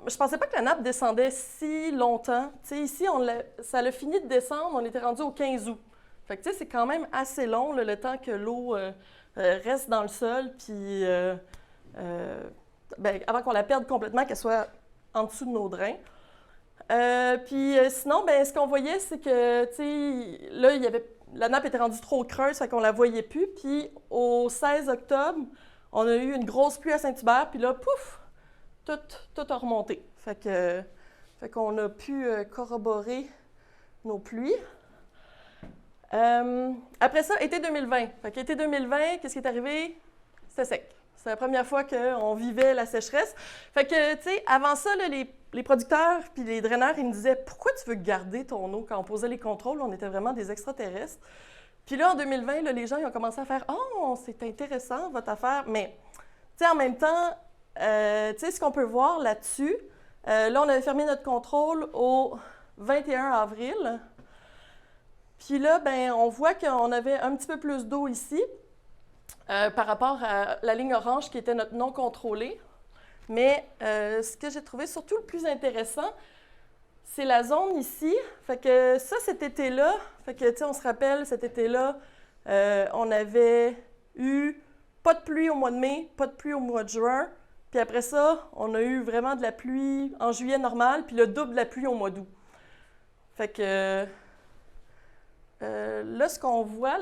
je pensais pas que la nappe descendait si longtemps. Tu sais, ici, ça a fini de descendre, on était rendu au 15 août. Fait que tu sais, c'est quand même assez long, là, le temps que l'eau reste dans le sol, puis ben, avant qu'on la perde complètement, qu'elle soit en dessous de nos drains. Puis sinon, ben, ce qu'on voyait, c'est que, tu sais, là, la nappe était rendue trop creuse, fait qu'on la voyait plus. Puis au 16 octobre, on a eu une grosse pluie à Saint-Hubert, puis là, pouf, tout a remonté. Fait qu'on a pu corroborer nos pluies. Après ça, été 2020. Fait qu'été 2020, qu'est-ce qui est arrivé? C'était sec. C'est la première fois qu'on vivait la sécheresse. Fait que, tu sais, avant ça, là, les producteurs puis les draineurs, ils me disaient « Pourquoi tu veux garder ton eau? » Quand on posait les contrôles, on était vraiment des extraterrestres. Puis là, en 2020, là, les gens ils ont commencé à faire « Oh, c'est intéressant, votre affaire. » Mais, tu sais, en même temps, tu sais, ce qu'on peut voir là-dessus, là, on avait fermé notre contrôle au 21 avril. Puis là, ben, on voit qu'on avait un petit peu plus d'eau ici par rapport à la ligne orange qui était notre non contrôlé. Mais ce que j'ai trouvé surtout le plus intéressant, c'est la zone ici. Fait que ça, cet été-là, fait que, tu sais, on se rappelle, cet été-là, on avait eu pas de pluie au mois de mai, pas de pluie au mois de juin. Puis après ça, on a eu vraiment de la pluie en juillet normal, puis le double de la pluie au mois d'août. Fait que là, ce qu'on voit,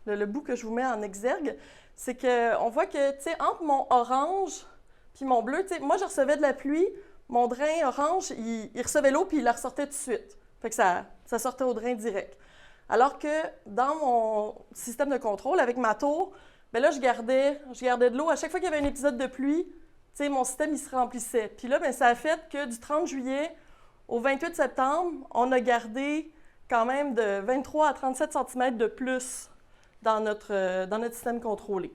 le bout que je vous mets en exergue, c'est qu'on voit que, tu sais, entre mon orange puis mon bleu, tu sais, moi, je recevais de la pluie, mon drain orange, il recevait l'eau puis il la ressortait tout de suite. Fait que ça sortait au drain direct. Alors que dans mon système de contrôle, avec ma tour, bien là, je gardais de l'eau. À chaque fois qu'il y avait un épisode de pluie, tu sais, mon système, il se remplissait. Puis là, bien, ça a fait que du 30 juillet au 28 septembre, on a gardé quand même de 23 à 37 cm de plus dans notre système contrôlé.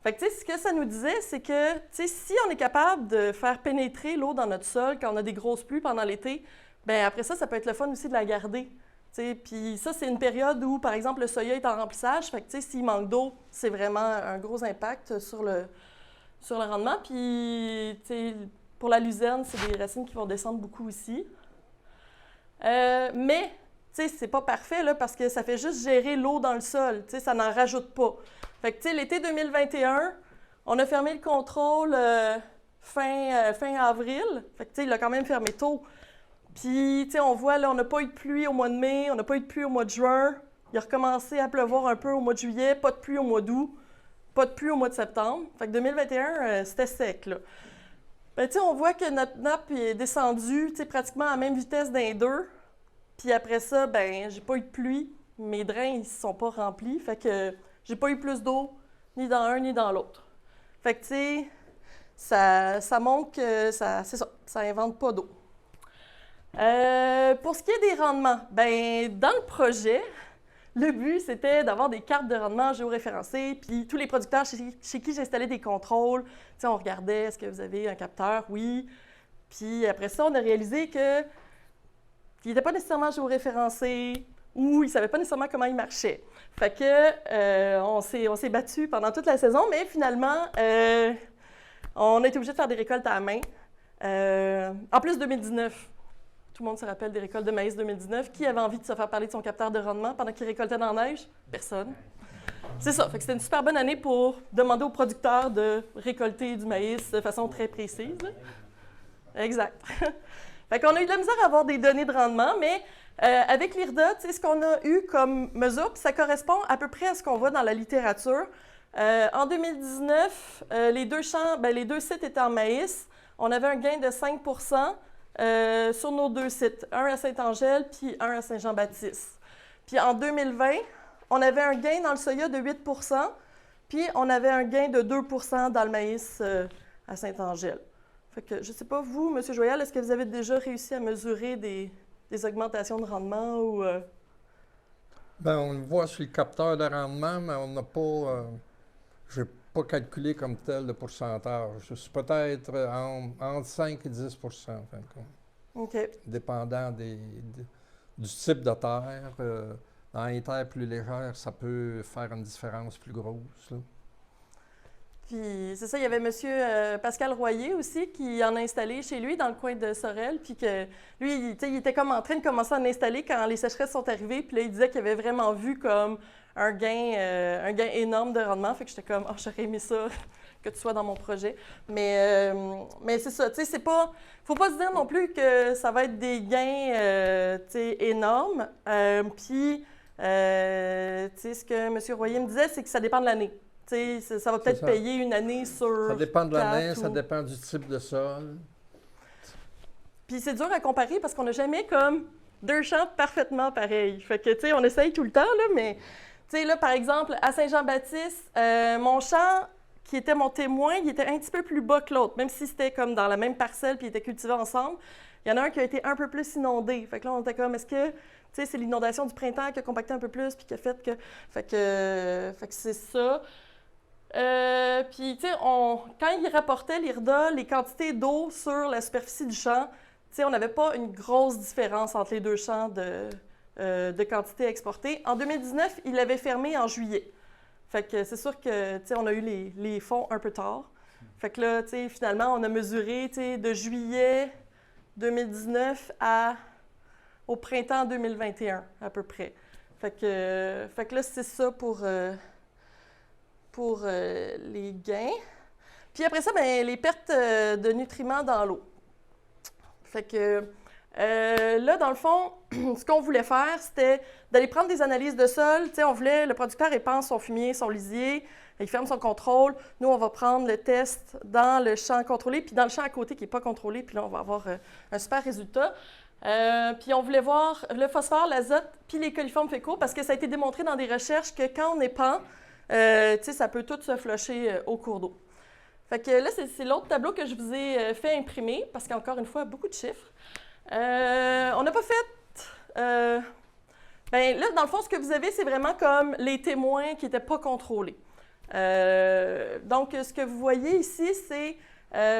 Fait que, tu sais, ce que ça nous disait, c'est que, tu sais, si on est capable de faire pénétrer l'eau dans notre sol quand on a des grosses pluies pendant l'été, bien, après ça peut être le fun aussi de la garder. Tu sais, puis ça, c'est une période où, par exemple, le soya est en remplissage. Fait que, tu sais, s'il manque d'eau, c'est vraiment un gros impact sur le rendement. Puis, tu sais, pour la luzerne, c'est des racines qui vont descendre beaucoup aussi. Mais, tu sais, c'est pas parfait, là, parce que ça fait juste gérer l'eau dans le sol. Tu sais, ça n'en rajoute pas. Fait que, tu sais, l'été 2021, on a fermé le contrôle fin avril. Fait que, tu sais, il a quand même fermé tôt. Puis, tu sais, on voit, là, on n'a pas eu de pluie au mois de mai, on n'a pas eu de pluie au mois de juin. Il a recommencé à pleuvoir un peu au mois de juillet, pas de pluie au mois d'août, pas de pluie au mois de septembre. Fait que 2021, c'était sec, là. Ben, tu sais, on voit que notre nappe est descendue, tu sais, pratiquement à la même vitesse d'un deux. Puis après ça, ben, j'ai pas eu de pluie. Mes drains, ils se sont pas remplis. Fait que j'ai pas eu plus d'eau, ni dans un, ni dans l'autre. Fait que, tu sais, ça montre que c'est ça invente pas d'eau. Pour ce qui est des rendements, ben, dans le projet, le but, c'était d'avoir des cartes de rendement géoréférencées, puis tous les producteurs chez qui j'installais des contrôles, tu sais, on regardait, est-ce que vous avez un capteur? Oui. Puis après ça, on a réalisé qu'il n'était pas nécessairement géoréférencé ou il ne savait pas nécessairement comment il marchait. Fait que on s'est battu pendant toute la saison, mais finalement, on a été obligé de faire des récoltes à la main. En plus, 2019. Tout le monde se rappelle des récoltes de maïs 2019. Qui avait envie de se faire parler de son capteur de rendement pendant qu'il récoltait dans la neige? Personne. C'est ça. Fait que c'était une super bonne année pour demander aux producteurs de récolter du maïs de façon très précise. Exact. Fait qu'on a eu de la misère à avoir des données de rendement, mais avec l'IRDA, tu sais, ce qu'on a eu comme mesure, puis ça correspond à peu près à ce qu'on voit dans la littérature. En 2019, les deux sites étaient en maïs. On avait un gain de 5 sur nos deux sites, un à Saint-Angèle puis un à Saint-Jean-Baptiste. Puis en 2020, on avait un gain dans le soya de 8 puis on avait un gain de 2 dans le maïs à Saint-Angèle. Fait que, je ne sais pas, vous, M. Joyal, est-ce que vous avez déjà réussi à mesurer des augmentations de rendement ou... Bien, on le voit sur le capteur de rendement, mais on n'a pas... je n'ai pas calculé comme tel le pourcentage. C'est peut-être entre 5 et 10 en fin de compte. OK. Dépendant du type de terre. Dans les terres plus légères, ça peut faire une différence plus grosse, là. Puis c'est ça, il y avait M. Pascal Royer aussi qui en a installé chez lui dans le coin de Sorel, puis que lui, il était comme en train de commencer à en installer quand les sécheresses sont arrivées, puis là, il disait qu'il avait vraiment vu comme un gain énorme de rendement, fait que j'étais comme, j'aurais aimé ça, que tu sois dans mon projet. Mais c'est ça, tu sais, c'est pas... Faut pas se dire non plus que ça va être des gains, tu sais, énormes. Puis, tu sais, ce que M. Royer me disait, c'est que ça dépend de l'année. Tu sais, ça va peut-être payer une année sur... Ça dépend de l'année, ou... ça dépend du type de sol. Puis c'est dur à comparer parce qu'on n'a jamais comme deux champs parfaitement pareils. Fait que, tu sais, on essaye tout le temps, là, mais... Tu sais, là, par exemple, à Saint-Jean-Baptiste, mon champ, qui était mon témoin, il était un petit peu plus bas que l'autre, même si c'était comme dans la même parcelle puis ils étaient cultivés ensemble. Il y en a un qui a été un peu plus inondé. Fait que là, on était comme, est-ce que, tu sais, c'est l'inondation du printemps qui a compacté un peu plus puis qui a fait que... Fait que c'est ça. Puis, tu sais, quand il rapportait l'IRDA, les quantités d'eau sur la superficie du champ, tu sais, on n'avait pas une grosse différence entre les deux champs de quantité exportée. En 2019, il l'avait fermé en juillet. Fait que c'est sûr que, tu sais, on a eu les fonds un peu tard. Fait que là, tu sais, finalement, on a mesuré, tu sais, de juillet 2019 au printemps 2021, à peu près. Fait que là, c'est ça pour les gains. Puis après ça, bien, les pertes de nutriments dans l'eau. Fait que là, dans le fond, ce qu'on voulait faire, c'était d'aller prendre des analyses de sol. Tu sais, le producteur épance son fumier, son lisier, il ferme son contrôle. Nous, on va prendre le test dans le champ contrôlé, puis dans le champ à côté qui n'est pas contrôlé, puis là, on va avoir un super résultat. Puis on voulait voir le phosphore, l'azote, puis les coliformes fécaux, parce que ça a été démontré dans des recherches que quand on épand, tu sais, ça peut tout se flusher au cours d'eau. Fait que là, c'est l'autre tableau que je vous ai fait imprimer, parce qu'encore une fois, beaucoup de chiffres. On n'a pas fait Bien, là, dans le fond, ce que vous avez, c'est vraiment comme les témoins qui n'étaient pas contrôlés. Donc, ce que vous voyez ici, c'est,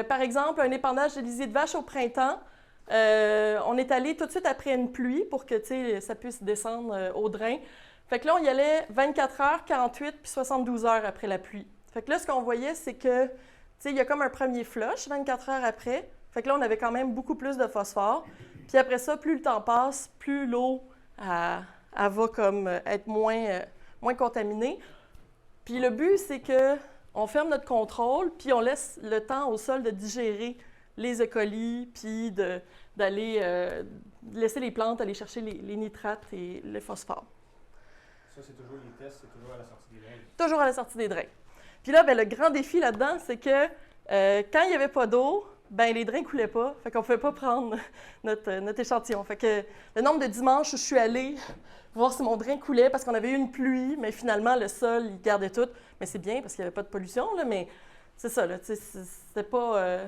par exemple, un épandage de lisier de vache au printemps. On est allé tout de suite après une pluie pour que ça puisse descendre au drain. Fait que là, on y allait 24 heures, 48 puis 72 heures après la pluie. Fait que là, ce qu'on voyait, c'est que, il y a comme un premier flush 24 heures après. Fait que là, on avait quand même beaucoup plus de phosphore. Puis après ça, plus le temps passe, plus l'eau elle va comme être moins contaminée. Puis le but, c'est qu'on ferme notre contrôle, puis on laisse le temps au sol de digérer les E. coli, puis d'aller laisser les plantes aller chercher les nitrates et le phosphore. Ça, c'est toujours les tests, c'est toujours à la sortie des drains. Toujours à la sortie des drains. Puis là, bien, le grand défi là-dedans, c'est que quand il n'y avait pas d'eau, ben les drains ne coulaient pas, fait qu'on ne pouvait pas prendre notre échantillon. Fait que le nombre de dimanches où je suis allée voir si mon drain coulait parce qu'on avait eu une pluie, mais finalement, le sol, il gardait tout. Mais c'est bien parce qu'il n'y avait pas de pollution, là, mais c'est ça, là, c'était pas...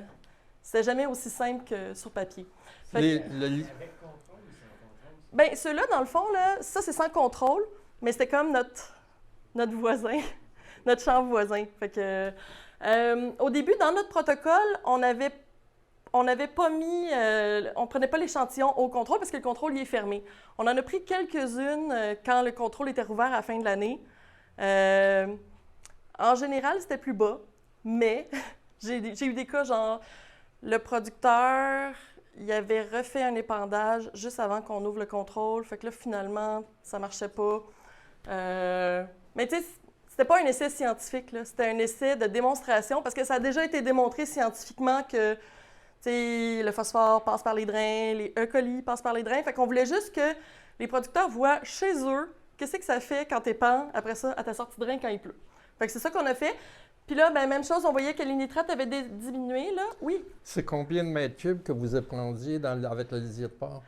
c'était jamais aussi simple que sur papier. Avec contrôle ou sans contrôle? Bien, ceux-là, dans le fond, là, ça, c'est sans contrôle, mais c'était comme notre voisin, notre champ voisin. Fait que, au début, dans notre protocole, on n'avait pas mis, on prenait pas l'échantillon au contrôle parce que le contrôle y est fermé. On en a pris quelques-unes quand le contrôle était rouvert à la fin de l'année. En général, c'était plus bas, mais j'ai eu des cas genre le producteur, il avait refait un épandage juste avant qu'on ouvre le contrôle. Fait que là, finalement, ça marchait pas. Mais tu sais, c'était pas un essai scientifique, là. C'était un essai de démonstration parce que ça a déjà été démontré scientifiquement que le phosphore passe par les drains, les E. coli passent par les drains. Fait qu'on voulait juste que les producteurs voient chez eux qu'est-ce que ça fait quand tu épands après ça à ta sortie de drain quand il pleut. Fait que c'est ça qu'on a fait. Puis là, ben, même chose, on voyait que les nitrates avaient diminué, là. Oui. C'est combien de mètres cubes que vous épandiez avec le lisier de porc?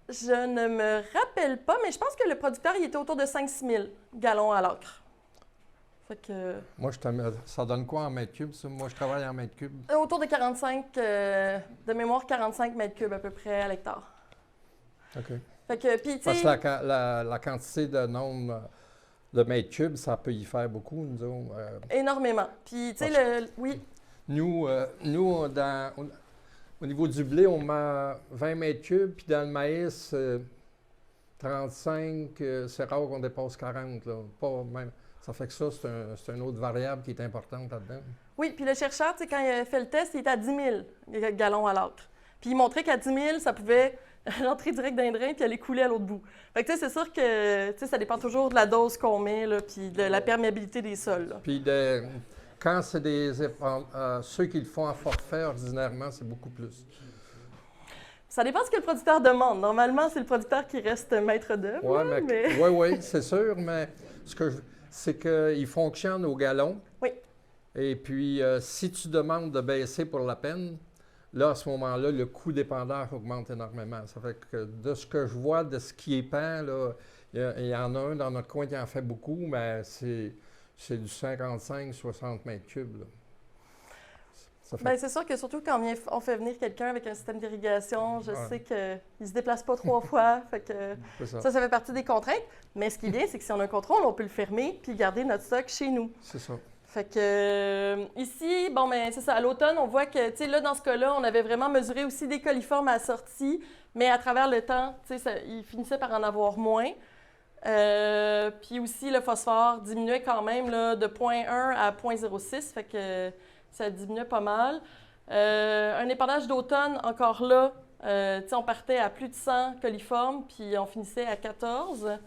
Je ne me rappelle pas, mais je pense que le producteur, il était autour de 5-6 000 gallons à l'acre. Fait que... Moi, ça donne quoi en mètres cubes, ça? Moi, je travaille en mètres cubes. Autour de 45, de mémoire, 45 mètres cubes à peu près à l'hectare. OK. Fait que, puis, tu Parce sais... que la quantité de nombre de mètres cubes, ça peut y faire beaucoup, nous autres. Énormément. Puis, tu sais, oui. Nous, au niveau du blé, on met 20 mètres cubes, puis dans le maïs, 35, c'est rare qu'on dépasse 40. Là. Pas même. Ça fait que ça, c'est une autre variable qui est importante là-dedans. Oui, puis le chercheur, tu sais, quand il a fait le test, il était à 10 000 gallons à l'acre. Puis il montrait qu'à 10 000, ça pouvait rentrer direct d'un drain puis aller couler à l'autre bout. Fait que, tu sais, c'est sûr que, tu sais, ça dépend toujours de la dose qu'on met, là, puis de la perméabilité des sols, là. Puis quand c'est ceux qui le font en forfait, ordinairement, c'est beaucoup plus. Ça dépend ce que le producteur demande. Normalement, c'est le producteur qui reste maître d'œuvre. Oui, oui, c'est sûr, mais c'est qu'il fonctionne au gallon. Oui. Et puis, si tu demandes de baisser pour la peine, là, à ce moment-là, le coût d'épandage augmente énormément. Ça fait que de ce que je vois, de ce qui est peint, là, il y en a un dans notre coin qui en fait beaucoup, mais c'est du 55-60 mètres cubes. Là. Bien, c'est sûr que surtout quand on fait venir quelqu'un avec un système d'irrigation, je sais qu'il ne se déplace pas 3 fois. Fait que ça fait partie des contraintes. Mais ce qui est bien, c'est que si on a un contrôle, on peut le fermer puis garder notre stock chez nous. C'est ça. Fait que ici, bon, ben c'est ça. À l'automne, on voit que, tu sais, là, dans ce cas-là, on avait vraiment mesuré aussi des coliformes à la sortie, mais à travers le temps, tu sais, il finissait par en avoir moins. Puis aussi, le phosphore diminuait quand même là, de 0,1 à 0,06, fait que ça diminuait pas mal. Un épandage d'automne, encore là, tu sais, on partait à plus de 100 coliformes, puis on finissait à 14.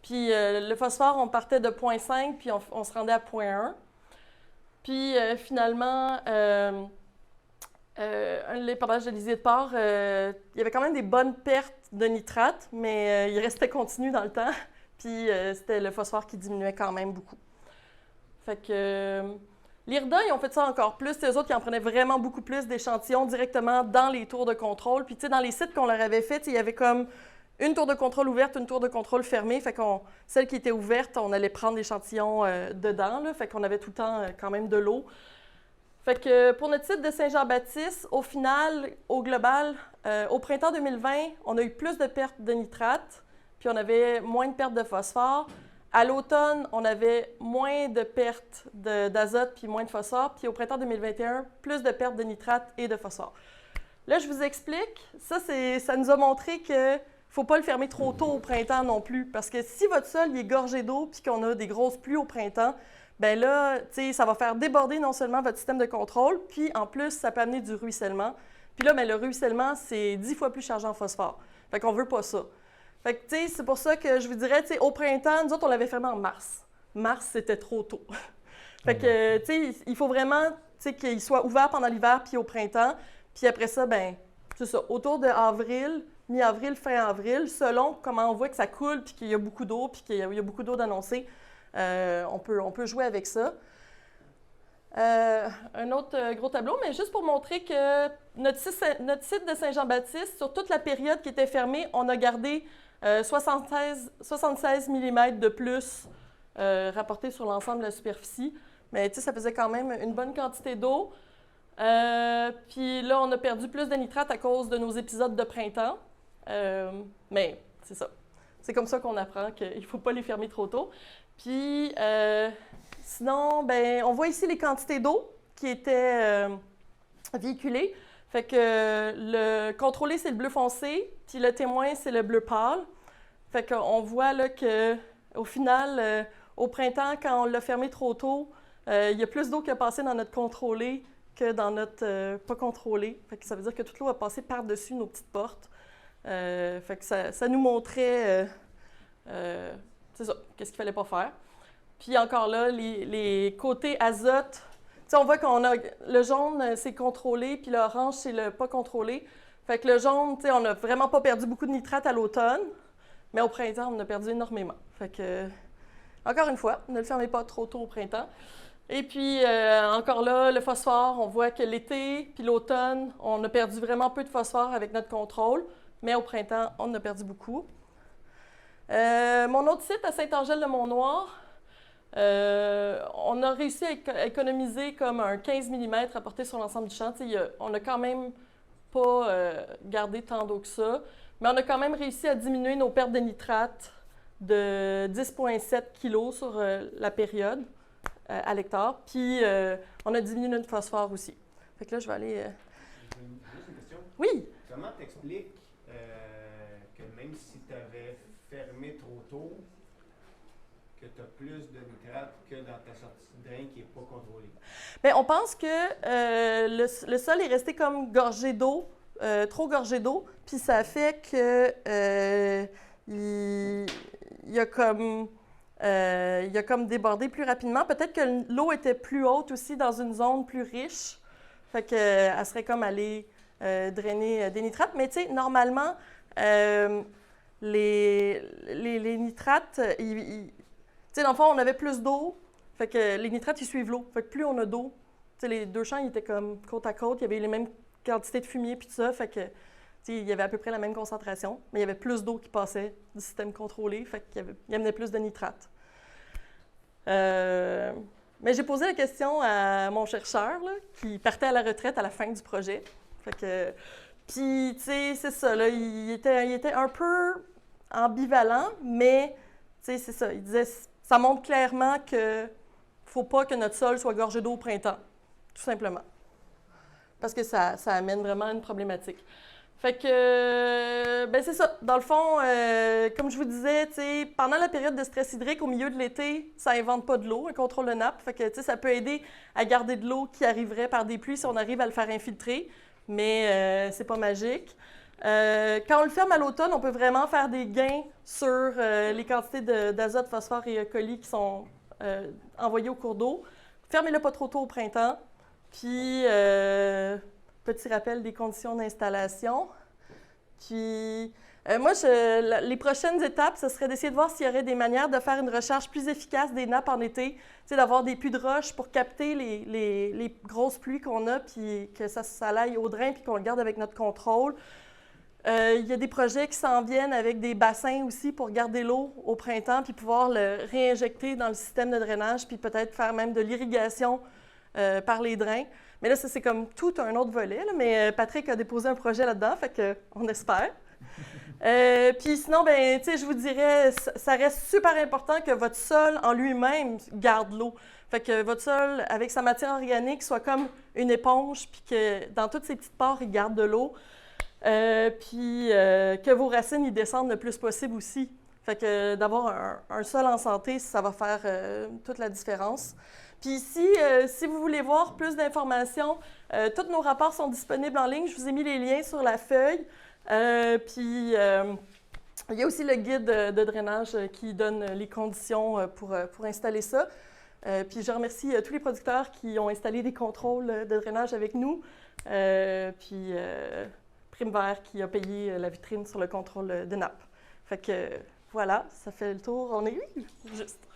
Puis le phosphore, on partait de 0,5, puis on se rendait à 0,1. Puis finalement, l'épandage de lisier de porc, il y avait quand même des bonnes pertes de nitrate, mais il restait continu dans le temps. Puis c'était le phosphore qui diminuait quand même beaucoup. Fait que l'IRDA, ils ont fait ça encore plus. Eux autres, ils en prenaient vraiment beaucoup plus d'échantillons directement dans les tours de contrôle. Puis tu sais, dans les sites qu'on leur avait fait, il y avait comme une tour de contrôle ouverte, une tour de contrôle fermée. Fait celle qui était ouverte, on allait prendre l'échantillon dedans. Là, fait qu'on avait tout le temps quand même de l'eau. Fait que pour notre site de Saint-Jean-Baptiste, au final, au global, au printemps 2020, on a eu plus de pertes de nitrate, puis on avait moins de pertes de phosphore. À l'automne, on avait moins de pertes d'azote puis moins de phosphore. Puis au printemps 2021, plus de pertes de nitrate et de phosphore. Là, je vous explique. Ça nous a montré qu'il ne faut pas le fermer trop tôt au printemps non plus. Parce que si votre sol il est gorgé d'eau puis qu'on a des grosses pluies au printemps, bien là, ça va faire déborder non seulement votre système de contrôle, puis en plus, ça peut amener du ruissellement. Puis là, bien, le ruissellement, c'est 10 fois plus chargé en phosphore. Fait qu'on ne veut pas ça. Fait que, c'est pour ça que je vous dirais, au printemps, nous autres, on l'avait fermé en mars. Mars, c'était trop tôt. Fait que, il faut vraiment, qu'il soit ouvert pendant l'hiver puis au printemps. Puis après ça, ben c'est ça, autour de avril, mi-avril, fin avril, selon comment on voit que ça coule puis qu'il y a beaucoup d'eau puis qu'il y a beaucoup d'eau d'annoncée, on peut jouer avec ça. Un autre gros tableau, mais juste pour montrer que notre site de Saint-Jean-Baptiste, sur toute la période qui était fermée, on a gardé 76 mm de plus rapporté sur l'ensemble de la superficie. Mais ça faisait quand même une bonne quantité d'eau. Puis là, on a perdu plus de nitrate à cause de nos épisodes de printemps. Mais c'est ça. C'est comme ça qu'on apprend qu'il ne faut pas les fermer trop tôt. Puis sinon, ben, on voit ici les quantités d'eau qui étaient véhiculées. Fait que le contrôlé, c'est le bleu foncé, puis le témoin, c'est le bleu pâle. Fait qu'on voit là qu'au final, au printemps, quand on l'a fermé trop tôt, il y a plus d'eau qui a passé dans notre contrôlé que dans notre pas contrôlé. Fait que ça veut dire que toute l'eau a passé par-dessus nos petites portes. Fait que ça nous montrait, c'est ça, qu'est-ce qu'il fallait pas faire. Puis encore là, les côtés azote, on voit qu'on a le jaune, c'est contrôlé, puis l'orange, c'est le pas contrôlé. Fait que le jaune, on n'a vraiment pas perdu beaucoup de nitrate à l'automne, mais au printemps, on en a perdu énormément. Fait que, encore une fois, ne le fermez pas trop tôt au printemps. Et puis, encore là, le phosphore, on voit que l'été puis l'automne, on a perdu vraiment peu de phosphore avec notre contrôle, mais au printemps, on en a perdu beaucoup. Mon autre site à Saint-Angèle-de-Mont-Noir, on a réussi à économiser comme un 15 mm apporté sur l'ensemble du champ. On n'a quand même pas gardé tant d'eau que ça, mais on a quand même réussi à diminuer nos pertes de nitrate de 10,7 kg sur la période à l'hectare. Puis on a diminué notre phosphore aussi. Fait que là, je vais aller... Juste une question. Oui! Comment t'expliques que même si tu avais fermé trop tôt, que tu as plus de nitrate que dans ta sortie de drain qui n'est pas contrôlée? Bien, on pense que le sol est resté comme gorgé d'eau, trop gorgé d'eau, puis ça fait que il a comme débordé plus rapidement. Peut-être que l'eau était plus haute aussi dans une zone plus riche, fait qu'elle serait comme allée drainer des nitrates. Mais tu sais, normalement, les nitrates, tu sais, dans le fond, on avait plus d'eau, fait que les nitrates, ils suivent l'eau. Fait que plus on a d'eau, tu sais, les deux champs, ils étaient comme côte à côte, il y avait les mêmes quantités de fumier puis tout ça, fait que, tu sais, il y avait à peu près la même concentration, mais il y avait plus d'eau qui passait du système contrôlé, fait qu'il amenait plus de nitrates. Mais j'ai posé la question à mon chercheur, là, qui partait à la retraite à la fin du projet. Fait que, puis, tu sais, c'est ça, là, il était un peu ambivalent, mais, tu sais, c'est ça, il disait... Ça montre clairement qu'il ne faut pas que notre sol soit gorgé d'eau au printemps, tout simplement. Parce que ça amène vraiment une problématique. Fait que, ben c'est ça. Dans le fond, comme je vous disais, pendant la période de stress hydrique, au milieu de l'été, ça n'invente pas de l'eau, un contrôle de nappe. Fait que, ça peut aider à garder de l'eau qui arriverait par des pluies si on arrive à le faire infiltrer, mais c'est pas magique. Quand on le ferme à l'automne, on peut vraiment faire des gains sur les quantités d'azote, phosphore et E. coli qui sont envoyées au cours d'eau. Fermez-le pas trop tôt au printemps. Puis, petit rappel des conditions d'installation. Puis, moi, les prochaines étapes, ce serait d'essayer de voir s'il y aurait des manières de faire une recharge plus efficace des nappes en été. D'avoir des puits de roche pour capter les grosses pluies qu'on a, puis que ça aille au drain, puis qu'on le garde avec notre contrôle. Il y a des projets qui s'en viennent avec des bassins aussi pour garder l'eau au printemps puis pouvoir le réinjecter dans le système de drainage puis peut-être faire même de l'irrigation par les drains. Mais là, ça, c'est comme tout un autre volet, là, mais Patrick a déposé un projet là-dedans, fait qu'on espère. Puis sinon, ben, tu sais, je vous dirais, ça reste super important que votre sol en lui-même garde l'eau. Fait que votre sol, avec sa matière organique, soit comme une éponge, puis que dans toutes ses petites pores, il garde de l'eau. Puis que vos racines y descendent le plus possible aussi. Fait que d'avoir un sol en santé, ça va faire toute la différence. Puis ici, si vous voulez voir plus d'informations, tous nos rapports sont disponibles en ligne. Je vous ai mis les liens sur la feuille. Puis il y a aussi le guide de drainage qui donne les conditions pour installer ça. Puis je remercie tous les producteurs qui ont installé des contrôles de drainage avec nous. Puis Primevert qui a payé la vitrine sur le contrôle de nappe. Fait que voilà, ça fait le tour. On est juste.